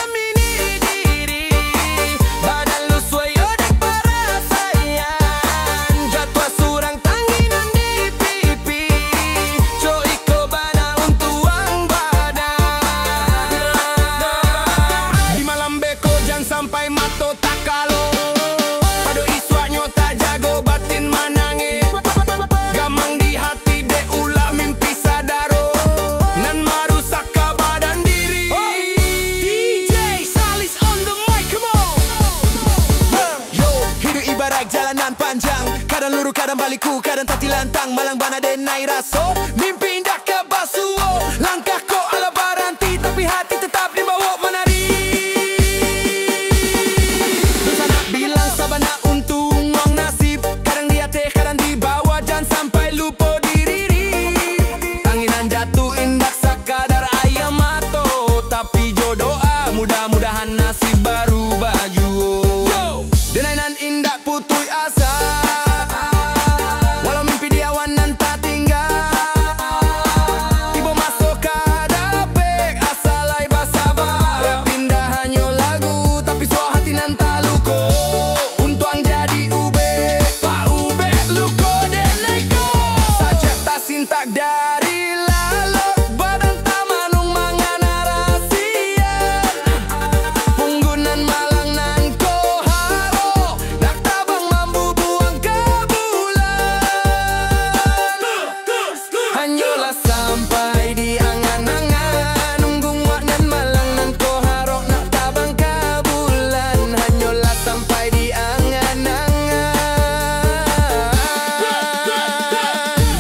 B: camini diri. Badan lu suayo dek parasayan. Jatuh surang tanginan di pipi. Co iko bana untuang badan. Di malam beko jangan sampai mato tak kalo. Pado iswaknya tak jago batin manange. Gamang di hati de ulah mimpi sadaro. Nan marusak ke badan diri. DJ Salis on the mic, come on. Yo, hidup ibarat jalanan panjang. Kadang luru, kadang baliku, kadang tati lantang. Malang bana de nai raso. Mimpi indah ke basuo. Langkah ko ala baranti, tapi hati tetap dibawa menari. Dosa nak bilang sabana untung uang nasib. Kadang di hati, kadang di bawah. Jangan sampai lupa diri. Tanginan jatuh indah sekadar ayam mato. Tapi jodoh mudah-mudahan nasib baru baju. Denainan indah putui asa. Walau mimpi di awan nan tak tinggal. Tiba masuk ke dapek asalai basabar. Pindah hanya lagu tapi suara hati nan tak luko. Untuang jadi ube. Pak ube luko deneko. Sajak tak sintak dari lalu. Badan tak manung mangana rahasia. Punggunan malang nan ko haro. Nak tabang mambu buang ke bulan. Hanyalah sampai di angan-angan. Nunggung wak nan malang nan ko haro. Nak tabang ke bulan. Hanyalah sampai di angan-angan.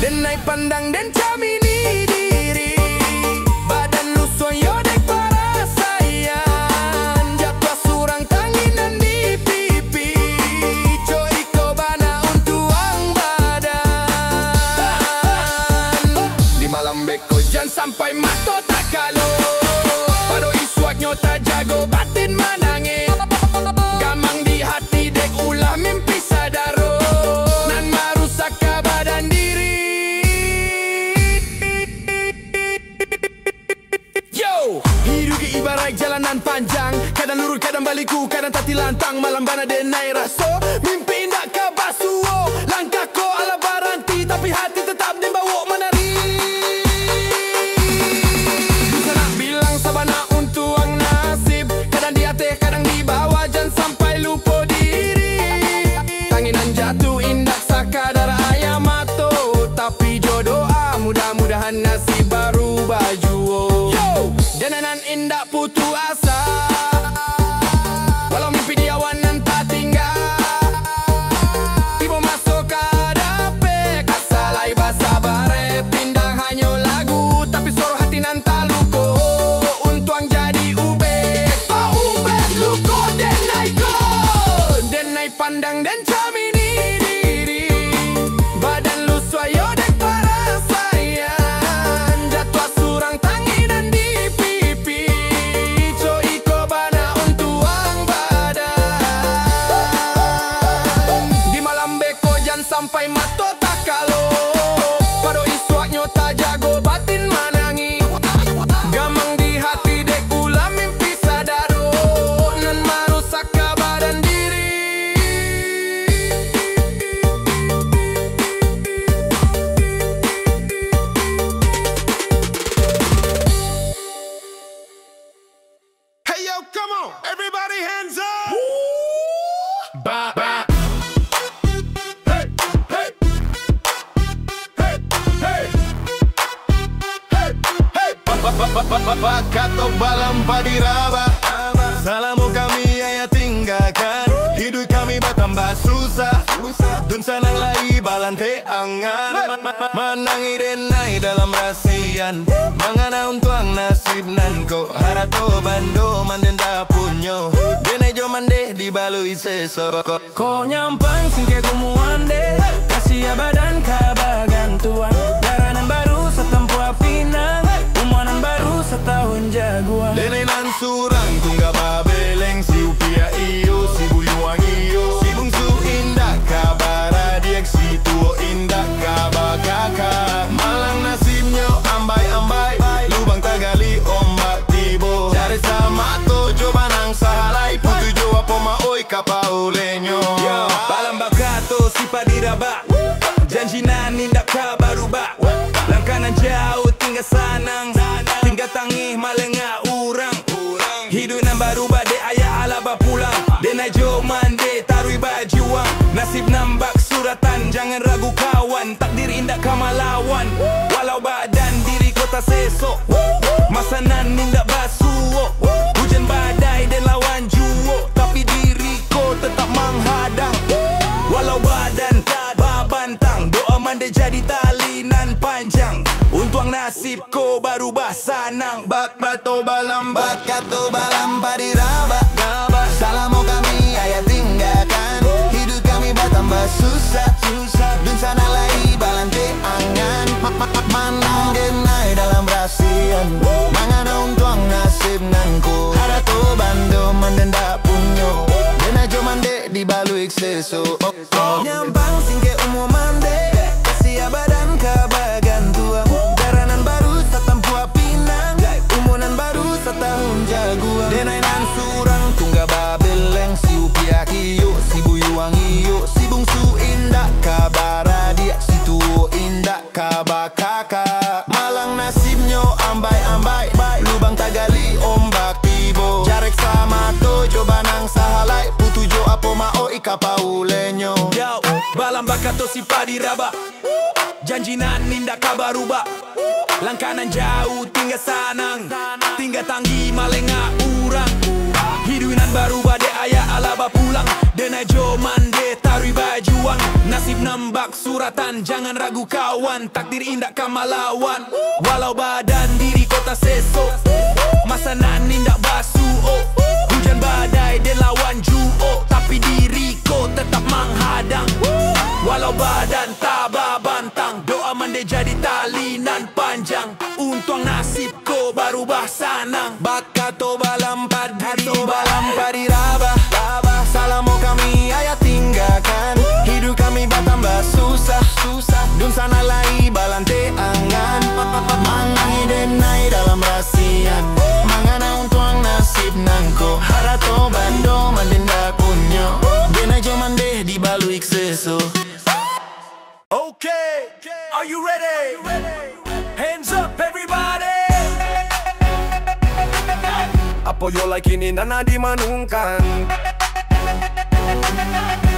B: Denai pandang dan camini diri. Badan lu soyo dek parasayan. Jatuh surang tanginan di pipi. Co iko bana untuang badan. Di malam beko jangan sampai mato tak kalo. Pado iswaknya tak jago batin manange. Gamang di hati dek ulah mimpi sadaro. Nan marusak ke badan diri. Yo, hidup ibarat jalanan panjang. Kadang lurus, kadang baliku, kadang tati lantang. Malam bana de nai raso. Mimpi indah ke basuo. Langkah ko ala baranti, tapi hati tetap dibawa menari. Bisa nak bilang sabana untuang nasib. Kadang di hati, kadang di bawah. Jangan sampai lupa diri. Tanginan jatuh indah sekadar ayam mato. Tapi jodoh mudah-mudahan nasib baru baju. Denainan indah putu asa. Walau mimpi di awan nan tak tinggal. Tiba masuk ke dapek asalai basabare. Pindah hanya lagu tapi suara hati nan tak luko. Untuang jadi ube. Oh ube luko denai ko. Denai pandang dan camini diri. Badan lu suayo dek parasayan. Jatuh surang tanginan di pipi. Co iko bana untuang badan. Di malam beko jangan sampai mato tak kalo. Pado iswaknya tak jago batin manangi. Gamang di hati dek ulah mimpi sadaro. Nan marusak ke badan diri.
C: Hey yo, come on, everybody hands up.
B: Ba ba.
C: Hey, hey, hey, hey, hey, hey. Pakato balam padiraba. Salamu kami ayah tinggalkan. Hidup kami bertambah susah. Dun sanang lai balante angan. Manangi denai dalam rasian. Mangana untuang nasib nan ko. Harato bando mandenda punyo. Denai jo mande di balui seso.
B: Ko nyampang singke kumuande. Kasih badan kabagan tuan. Daranan baru setempuh pinang. Umuanan baru setahun jaguan.
C: Denai nan surang tungga babeleng. Si upia iyo, si buyuang iyo. Si bungsu indah kabara diek. Si tuo indah kabakaka. Malang nasibnya ambai-ambai. Lubang tagali ombak tibo. Cari sama to coba de ayah alaba pulang. Denai jo mande tarui bajuang. Nasib nambak suratan, jangan ragu kawan. Takdir indah kamalawan. Walau badan diri kota sesok, masanan indah basuh. Hujan badai dan lawan juo, tapi diriku tetap menghadang. Walau badan tak babantang, doa mande jadi talinan panjang. Untuang nasibku baru basanang.
B: Bak bato balam padiraba. Salamo kami ayah tinggalkan. Hidup kami bertambah susah. Dun sana lagi balante angan. Manang genai dalam rasian. Mangana untuang nasib nangko. Harato bando mendenda punyo. Dena jo mande di balu exceso. Nyampang singke umum mande. Kasih badan kabagan tua. Jaranan baru satampu pinang. Umunan baru setahun jaguan. Denai nan surang tungga babeleng. Si upiak iyo, si buyuang iyo. Si bungsu indah kabara dia. Si tuo indah kabakaka. Malang nasibnya ambai-ambai. Lubang tagali ombak tibo. Jarek sama to coba nang sahalai. Putu jo apo mao ika paulenyo.
C: Yo, balam bakato si padiraba. Janjinan ninda kabaruba. Langkanan jauh tinggal sanang. Tinggal tanggi malenga urang. Hidupan baru bade ayah alaba pulang. Denai jo mande tarui bajuang. Nasib nambak suratan, jangan ragu kawan. Takdir indah kamalawan. Walau badan diri kota sesok, masanan indah basuh. Hujan badai dan lawan juo, tapi diriku tetap menghadang. Walau badan tak babantang, doa mande jadi talinan panjang. Untuang nasibku baru basanang.
B: Bakato balam padiraba. Salamo kami ayah tinggalkan. Hidup kami bertambah susah. Dun sana lagi balante angan. Manangi denai dalam rasian. Mangana untuang nasib nangko. Harato bando mendenda punyo. Denai jo mande di balu exceso.
C: Okay, are you ready? Hands up everybody. Apoyo like ini nana dimanungkan.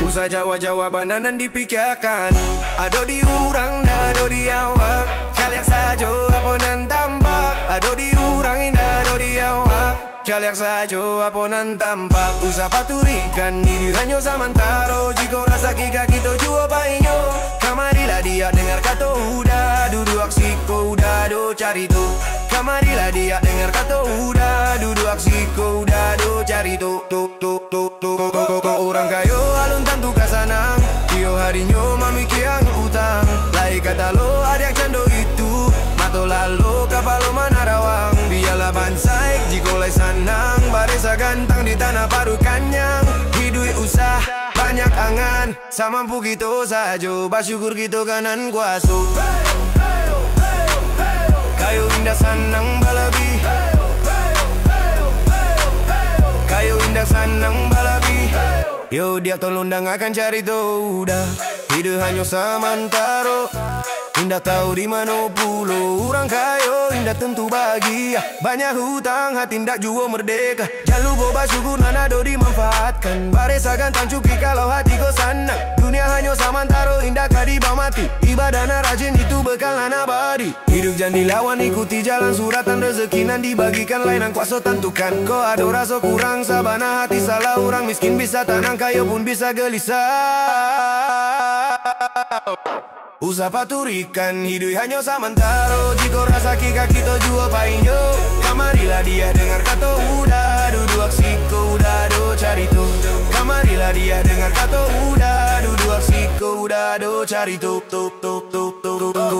C: Usah jawab-jawaban nan dipikirkan. Ado di urang, ado di awak. Kalian saja apa nan tambak. Ado di urang, ado di awak. Kalian saja apa nan tampak. Usah paturikan diri hanya samantaro. Jika rasa kika kita jua painyo. Kamarilah dia dengar kata udah. Duduk aksiko udah do cari tu. Kamarilah dia dengar kata udah. Duduk aksiko udah do cari tu. Orang kayo alun tentu kasanang. Kio harinya mamikiang utang. Lai kata lo ada yang cando itu. Mato lalu kapalo manarawang. Biarlah bansai jiko lai sanang. Baresa gantang di tanah baru kanyang. Hidup usah banyak angan. Samampu gitu saja. Bersyukur gitu kanan kuasu. Kayo indah sanang balabi. Kayo indah sanang balabi. Yo dia tolong dan akan cari tahu dah. Hidup hanya samantaro. Indah tahu di mana pulau. Orang kayo indah tentu bahagia. Banyak hutang hati indah jua merdeka. Jangan lupa bersyukur nana do dimanfaatkan. Baresa gantang cuki kalau hati kau sanang. Dunia hanya samantaro indah kadiba mati. Ibadah na rajin itu bekal nana badi. Hidup jangan dilawan ikuti jalan suratan rezeki nan dibagikan lain ang kuasa tentukan. Kau ada rasa kurang sabana hati salah orang miskin bisa tenang kaya pun bisa gelisah. Usah paturikan hidup hanya samantaro. Jika rasa kika kita jua painyo. Kamarilah dia dengar kata udah. Duduk aksiko udah do cari tu. Kamarilah dia dengar kata udah. Duduk aksiko udah do cari tu.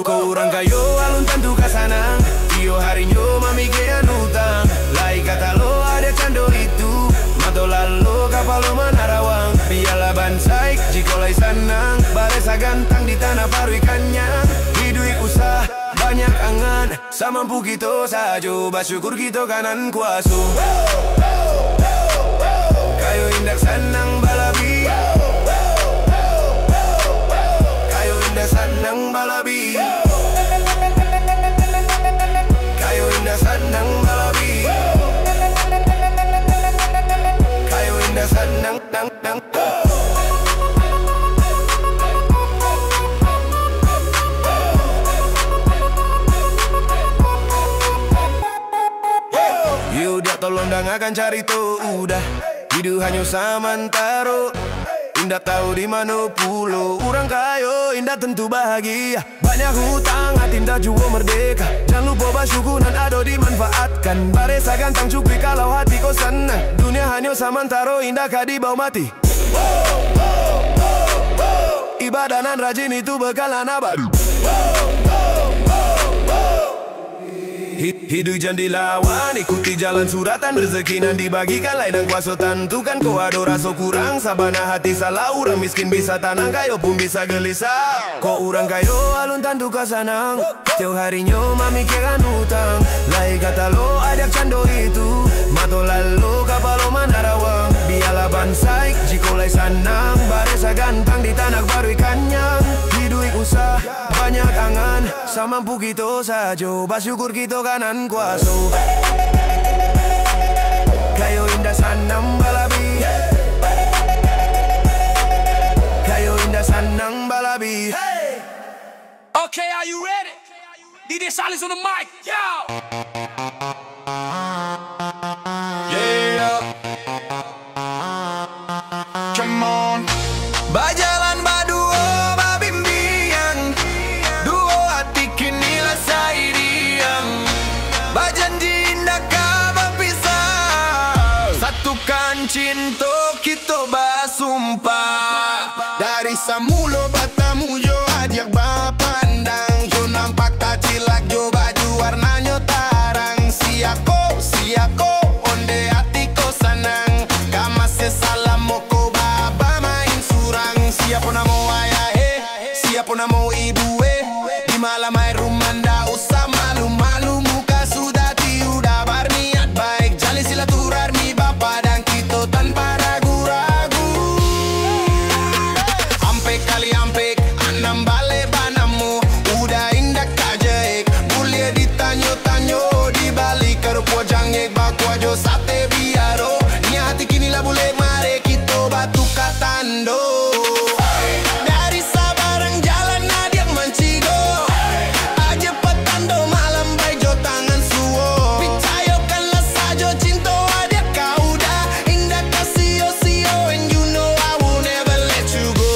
C: Kau orang kayo alun tentu kasanang. Kio harinya mamikian utang. Lai kata lo ada cando itu. Mato lalu kapalo manarawang. Biarlah bansai jika lai sanang. Baresa gantang di tanah paru ikannya. Hidup usah banyak angan. Samampu kita saja. Bersyukur kita kanan kuasu. Kayo indah sanang balabi. Kayo indah sanang balabi. Kayo indah sanang balabi.
B: Yuda tolong dan akan cari tu udah hidup hanya samantara. Indah tahu di mana pulau orang kaya, indah tentu bahagia. Banyak hutang, hati indah juga merdeka. Jangan lupa bersyukur dan ada dimanfaatkan. Baresa gantang cukui kalau hati kau senang. Dunia hanya samantara, indah kah di bawah mati. Ibadah dan rajin itu bekalan abadi. Hidup jangan dilawan, ikuti jalan suratan. Rezeki nan dibagikan lain dan kuasa tentukan. Kau ada rasa kurang, sabana hati salah. Orang miskin bisa tenang, kayo pun bisa gelisah. Kau orang kayo alun tentu kau senang. Tiap harinya memikirkan hutang. Lai kata lo ada cando itu, mato lalu kapal lo manarawang. Biarlah bansai, jika lai senang. Baresa gantang di tanah baru ikannya. Hidup usah banyak angan, samampu kita saja. Bersyukur kita kanan kuasa. Kayo indah sanang balabi, kayo indah sanang balabi.
A: Okay, are you ready? DJ Salis on the mic, yo!
B: Yeah, come on. Bajalan badua babimbiang, duo hati kini lah sayang. Bajanji indah kah berpisah, satukan cinta kita bersumpah. Dari samulo batamu yo adiak bapandang. Yo nampak tak cilak yo baju warnanya tarang. Siako onde hatiku senang. Kama sesalam moko baba main surang. Siapa namo ayah siapa namo ibu di malam air rumanda usah malu-malu. Muka sudah tiudah berniat baik. Jalin silaturahmi bapa dan kita tanpa ragu-ragu. Ampek anam bale banamu udah indah kajaik. Boleh ditanyo-tanyo di balik kerupu jangek bakwajo sate biaro. Ni hati kini lah boleh mare kita batu katando. Dari sabarang jalan adiak mancigo, aja petando malam baik jo tangan suo. Picayokanlah sajo cinta adiak kau dah indah kasih sio, and you know I will never let you go.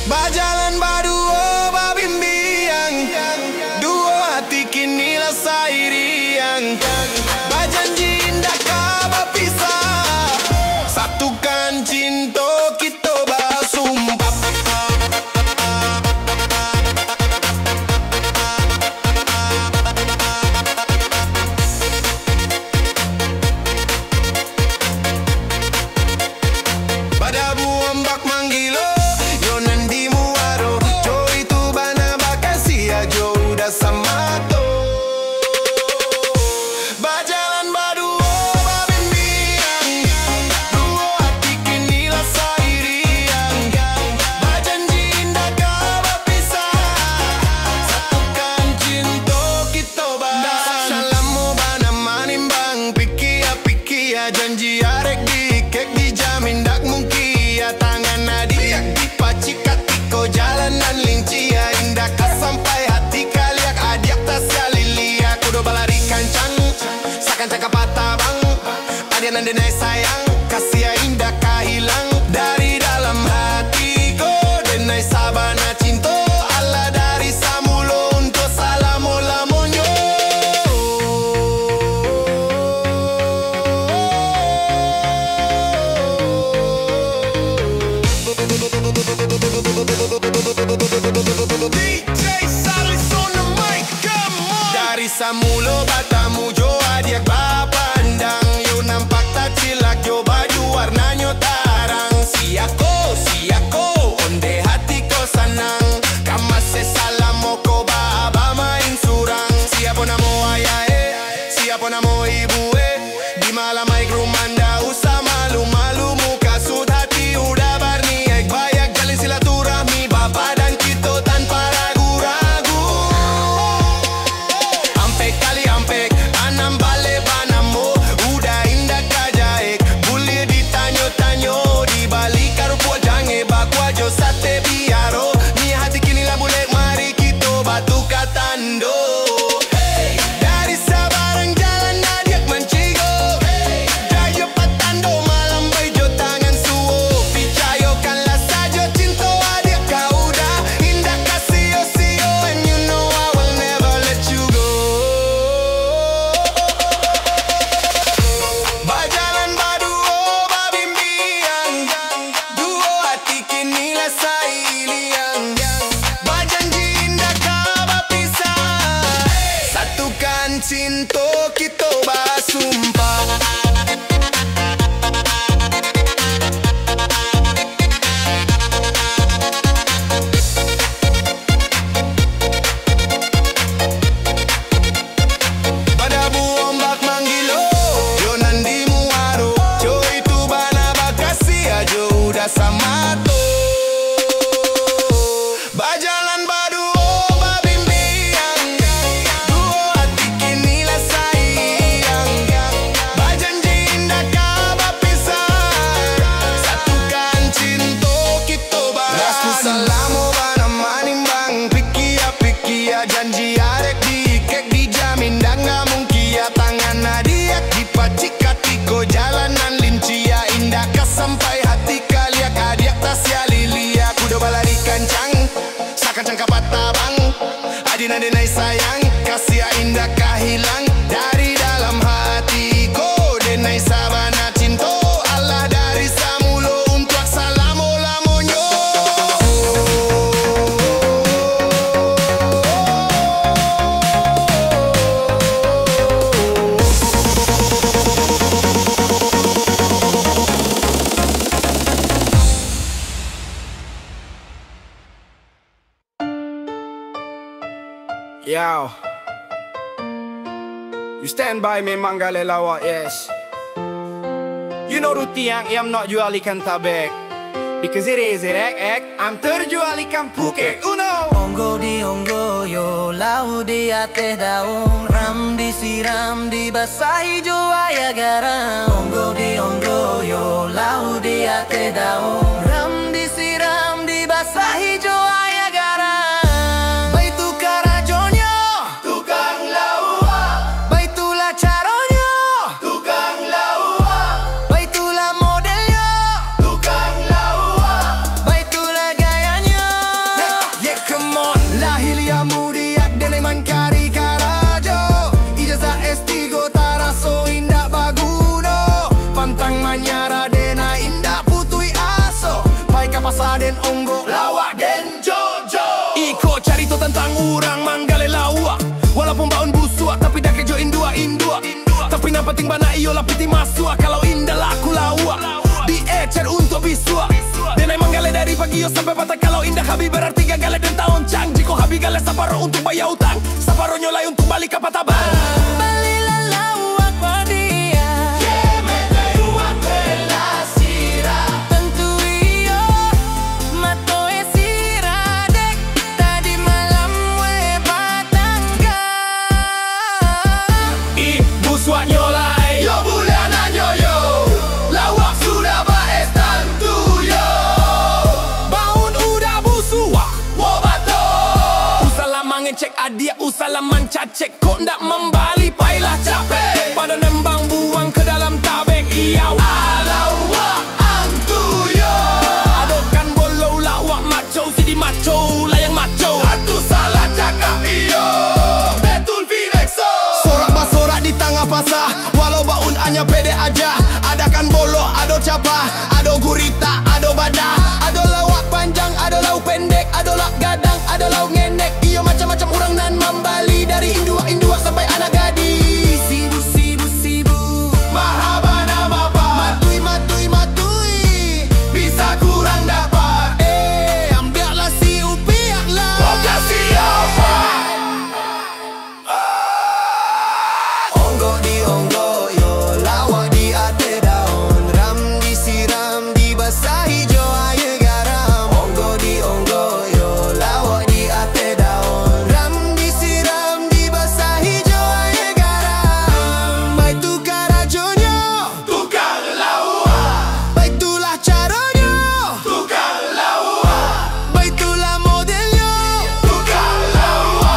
B: Bajalan badua babimbiang, duo hati kini lah sayang. Bajanji indah kah berpisah, satukan cinta kita bersumpah. Pada buang bak manggilo, yo nandi muaro. Jo itu bana bakasi ya jo udah sama to. Bajalan badua babimbiang, duo hati kini lah sayang. Bajanji indah kah berpisah, satukan cinta kita bareng. Salamu bana manimbang, pikia janji arek dikek dijamin dak mungkin. Tangan adiak dipacikat tiko jalanan lincia. Indah kah sampai hati kaliak adiak tas lilia. Kudo balari kancang sakan cakap patah bang. Adiak nandenai sayang, kasih indah kah hilang dari dalam hatiku. Denai sabana cinta ala dari samulo untuk salamu lamonyo. DJ Salis on the mic, come on. Dari samulo batamu jo adiak bapandang. Yo nampak tak cilak jo baju warnanya tarang. Siako onde hati ko senang. Kama sesalam moko baba main surang. Siapa namo ayah siapa namo ibu di malam air rumanda usah malu-malu. Muka sudah hati udah berniat baik. Jalin silaturahmi bapa dan kita tanpa ragu-ragu. Ampek anam bale banamu udah indah
C: Yo, you stand by me Manggale lawak, yes. You know Ruti yang I'm not jual ikan tabek, because it is I'm terjual ikan pukek. Uno
B: Onggo di onggo yo, lau di atas daun, ram disiram dibasahi jo ayah garam. Onggo di onggo yo, lau di atas daun, ram disiram dibasahi jo ayah garam. Baitu karajonyo, tukang lawa. Baitulah caronyo, tukang lawa. Baitulah modelnya, tukang lawa. Baitulah gayanya. Yeah, come on. Lahilia mudiak deneman kari karajo, ijazah S3 taraso indak baguno, pantang manyara dena indak putui aso, pai kapasa den onggo lawak den jojo.
C: Iko carito tentang orang Manggale lawak, walaupun baun busua tapi dah kejo indua. Tapi yang penting bana iyo lapiti masua, kalau indah laku lawak di ecer untuk bisua. Denai Manggale dari pagi yo sampai patah, kalau indah habi berarti gagale dan tahun cang. Jiko habi gale saparo untuk bayar utang, saparo nyolai untuk balik ke patabang.
B: Balilah lawak padia, tentu iyo mato esira dek, tadi malam we patangga.
C: Ibu suat nyolai, yo buliana yo, lawak sudah baes tentu yo. Baun udah busua, wobato. Usalah mangecek adia, usalah mancacek, kok ndak membali pailah capek. Pada nembang buang ke dalam tabek iau. Lawak antu yo, adokan bolo lawak maco, sidi maco, layang maco. Atu salah cakap iyo, betul Vinexo. Sorak basorak di tengah pasar, walau baun hanya pede aja. Adakan bolo, ado capa, ado gurita, ado badak, ado lawak panjang, ado lauk pendek, ado lawak gadang, ado lauk ngenek. Iyo macam-macam orang nan membali, dari indua sampai anak gadis. Sibu, marhaba nama pak, matui, bisa kurang dapat. Ambillah si upiak lah, oke siapa? Onggo di onggo yo, lawak di ate daun, ram disiram dibasahi jo air garam. Onggo di onggo yo, lawak di ate daun, ram disiram dibasahi jo air garam. Baitu karajonyo, tukang lawa. Baitulah caronyo, tukang lawa. Baitulah modelnya, tukang lawa.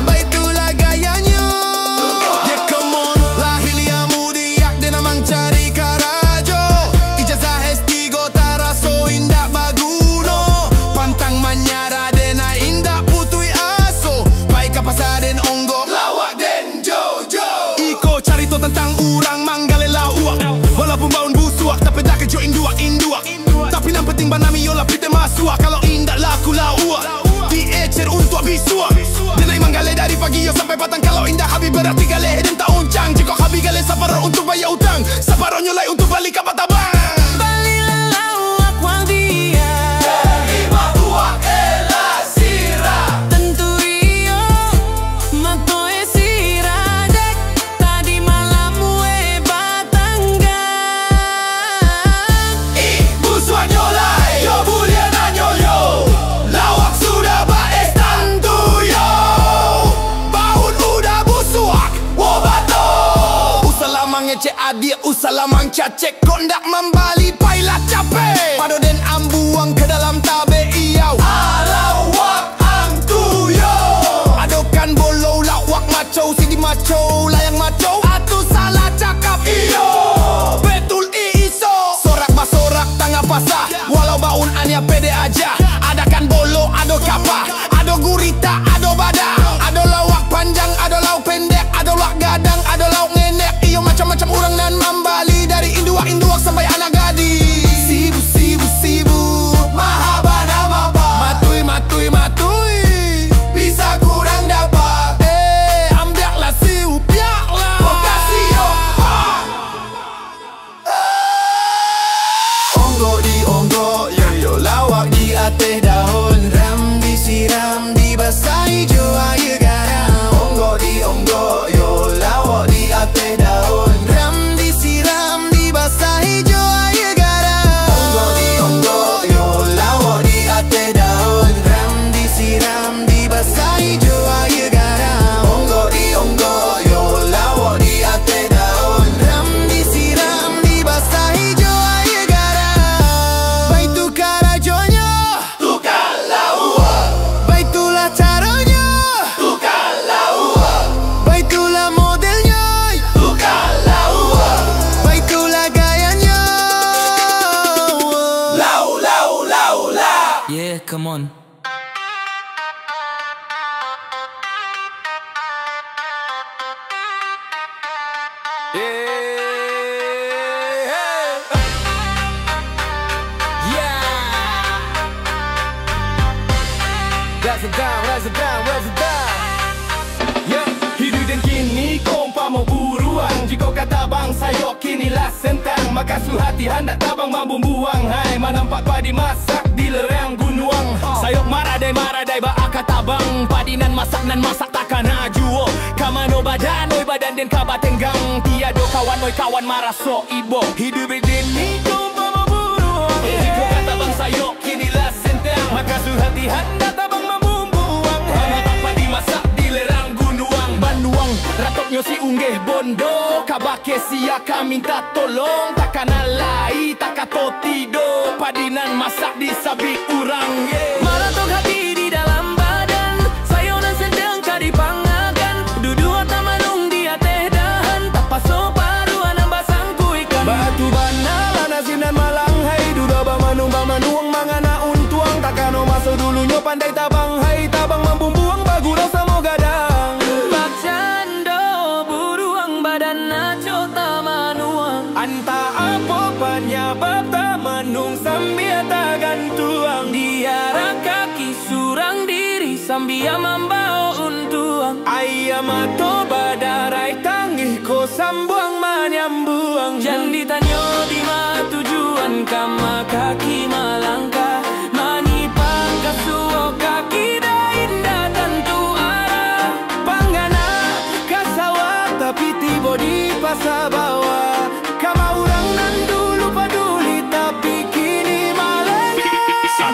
C: Baitulah gayanya. Yeah, come on. Lahilia mudiak dena mang cari karajo, ijazah S3 taraso indak baguno, pantang manyara dena indak putui aso, pai kapasa den onggo lawak den jojo. Iko carito tentang orang Manggale lawak, walaupun baun busuak tapi dah kejo indua. Tapi yang penting banami yo lapite masua, kalau indak laku lawak di ecer untuk bisua. Denai Manggale dari pagi yo sampai patang, kalau indah habi berarti gale dan tahun cang. Jiko habi gale saparo untuk bayar utang, saparo nyolai untuk balik ke patabang.
B: Balilah lawak wadia, tentu iyo mato esira dek, tadi malam we patangga.
C: Ibu suat nyolai, yo buliana yo, lawak sudah baes tentu yo. Baun udah busuak, wobato. Usalah mangecek adia, usalah mangcacek, kok ndak membali pailah capek. Pado den ambuang ke dalam tabe iau. Lawak antu yo, adokan bolo lawak maco, sidi maco, layang maco. Atu salah cakap iyo, betul iso. Sorak basorak tengah pasar, walau baun hanya pede aja. Adakan bolo, ado kapa, ado gurita, ado badak, ado lawak panjang, ado lauk pendek, ado lawak gadang, ado lauk ngenek. Iyo macam-macam orang nan membali, dari indua sampai anak gadis. Sibu, mahaba nama pak, matui, bisa kurang dapat. Ambillah si upiak lah, oke
B: teh daun. Ram disiram dibasahi jo air garam. Onggo di onggo yo lawo di teh daun. Ram disiram dibasahi jo air garam. Onggo di onggo yo lawo di teh daun. Ram disiram dibasahi jo air garam. Baik tukar ajonya,
C: Tukar lawa,
B: baik itulah caranya,
C: tukar lawa,
B: baik itulah modelnya,
C: tukar lawa.
B: baik itulah gayanya.
C: Lau, lau, lau, la.
A: Yeah, come on.
C: Hidup dan kini kompa mau buruan. Jika kata bang sayok kinilah sentang, maka su hati hendak tabang mampu buang. Hai menampak padi masak di lereng gunung. Sayok maradai ba kata bang. Padinan masak takkan ajuo. Kamano badan oi badan den kaba tenggang. Tiado kawan oi kawan maraso ibo. Hidup ini kompa mau buruan. Jika kata bang sayok kinilah sentang, maka su hati hendak tabang mampu buang. Menampak padi masak di lereng gunung. Banduang ratoknya si unggeh bondo. Kabake siaka minta tolong. Takkan alai takato tido. Padinan masak di sabik urang.
A: Maratok hati di dalam badan, sayonan sedang kadi pangagan. Dudu ata manung di teh dahan, tapaso paruan ambasangku ikan.
B: Batu bana nasinan malang hai. Duda ba manuang mangana untuang. Takano masuk dulunya pandai tabang hai. Tabang membumbuang bagurau samo gadang.
A: Bakcando buruang badan naco tamanuang.
B: Anta apa penyebab tak menung sambil tak gantuang.
A: Diara kaki surang diri sambil membau untuang.
B: Ayam atau badarai tangih ko sambuang menyambuang.
A: Jangan ditanya di mana tujuan kama kaki malangkah. Mani pangkas suo kaki dah indah tentu arah.
B: Panggana kasawa tapi tiba di pasar bawah. Kama orang nan dulu peduli tapi kini malah.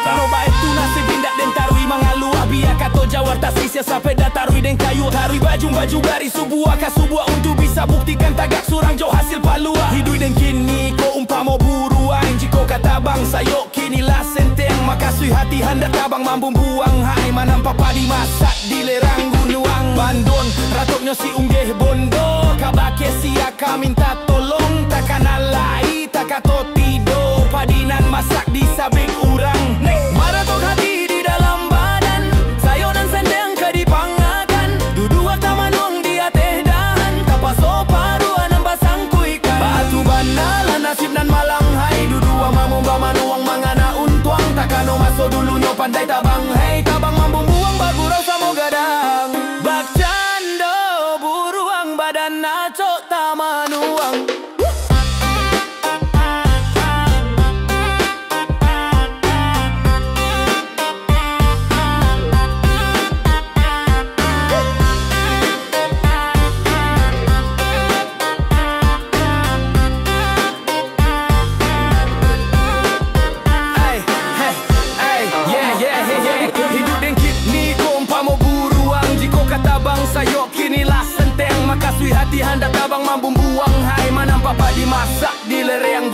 C: Roba itu nasib indak dan tarui mangalu abia kato jawar tak sisia sampai datarui dan kayu. Tarui baju garis subuah kasubuah untuk bisa buktikan tagak surang jauh hasil palua. Hidup dan kini ko umpama buruan. Jiko kata bang sayok kinilah senteng, maka sui hati hendak tabang mampu buang. Hai menampak padi masak di lerang gunung. Bandon ratoknya si unggeh bondo. Kabake siaka minta tolong. Takkan alai takato tido. Padinan masak di sabik urang.
A: Maratok hati di dalam badan, sayonan sendeng kadi pangagan. Dudu ata manung di teh dahan, tapaso paruan ambasangku ikan.
B: Batu bana nasib nan malang hai. Dudua mamu ba manuang mangana untuang. Takano masuk dulunya pandai tabang hai. Tabang mampu buang bagurau samo gadang.
A: Bakcando buruang badan naco tamanuang.
C: Hidup dan kini kompa mau buruang. Jiko kata bang sayok hati hendak tabang mampu buang. Hai menampak padi masak di lereng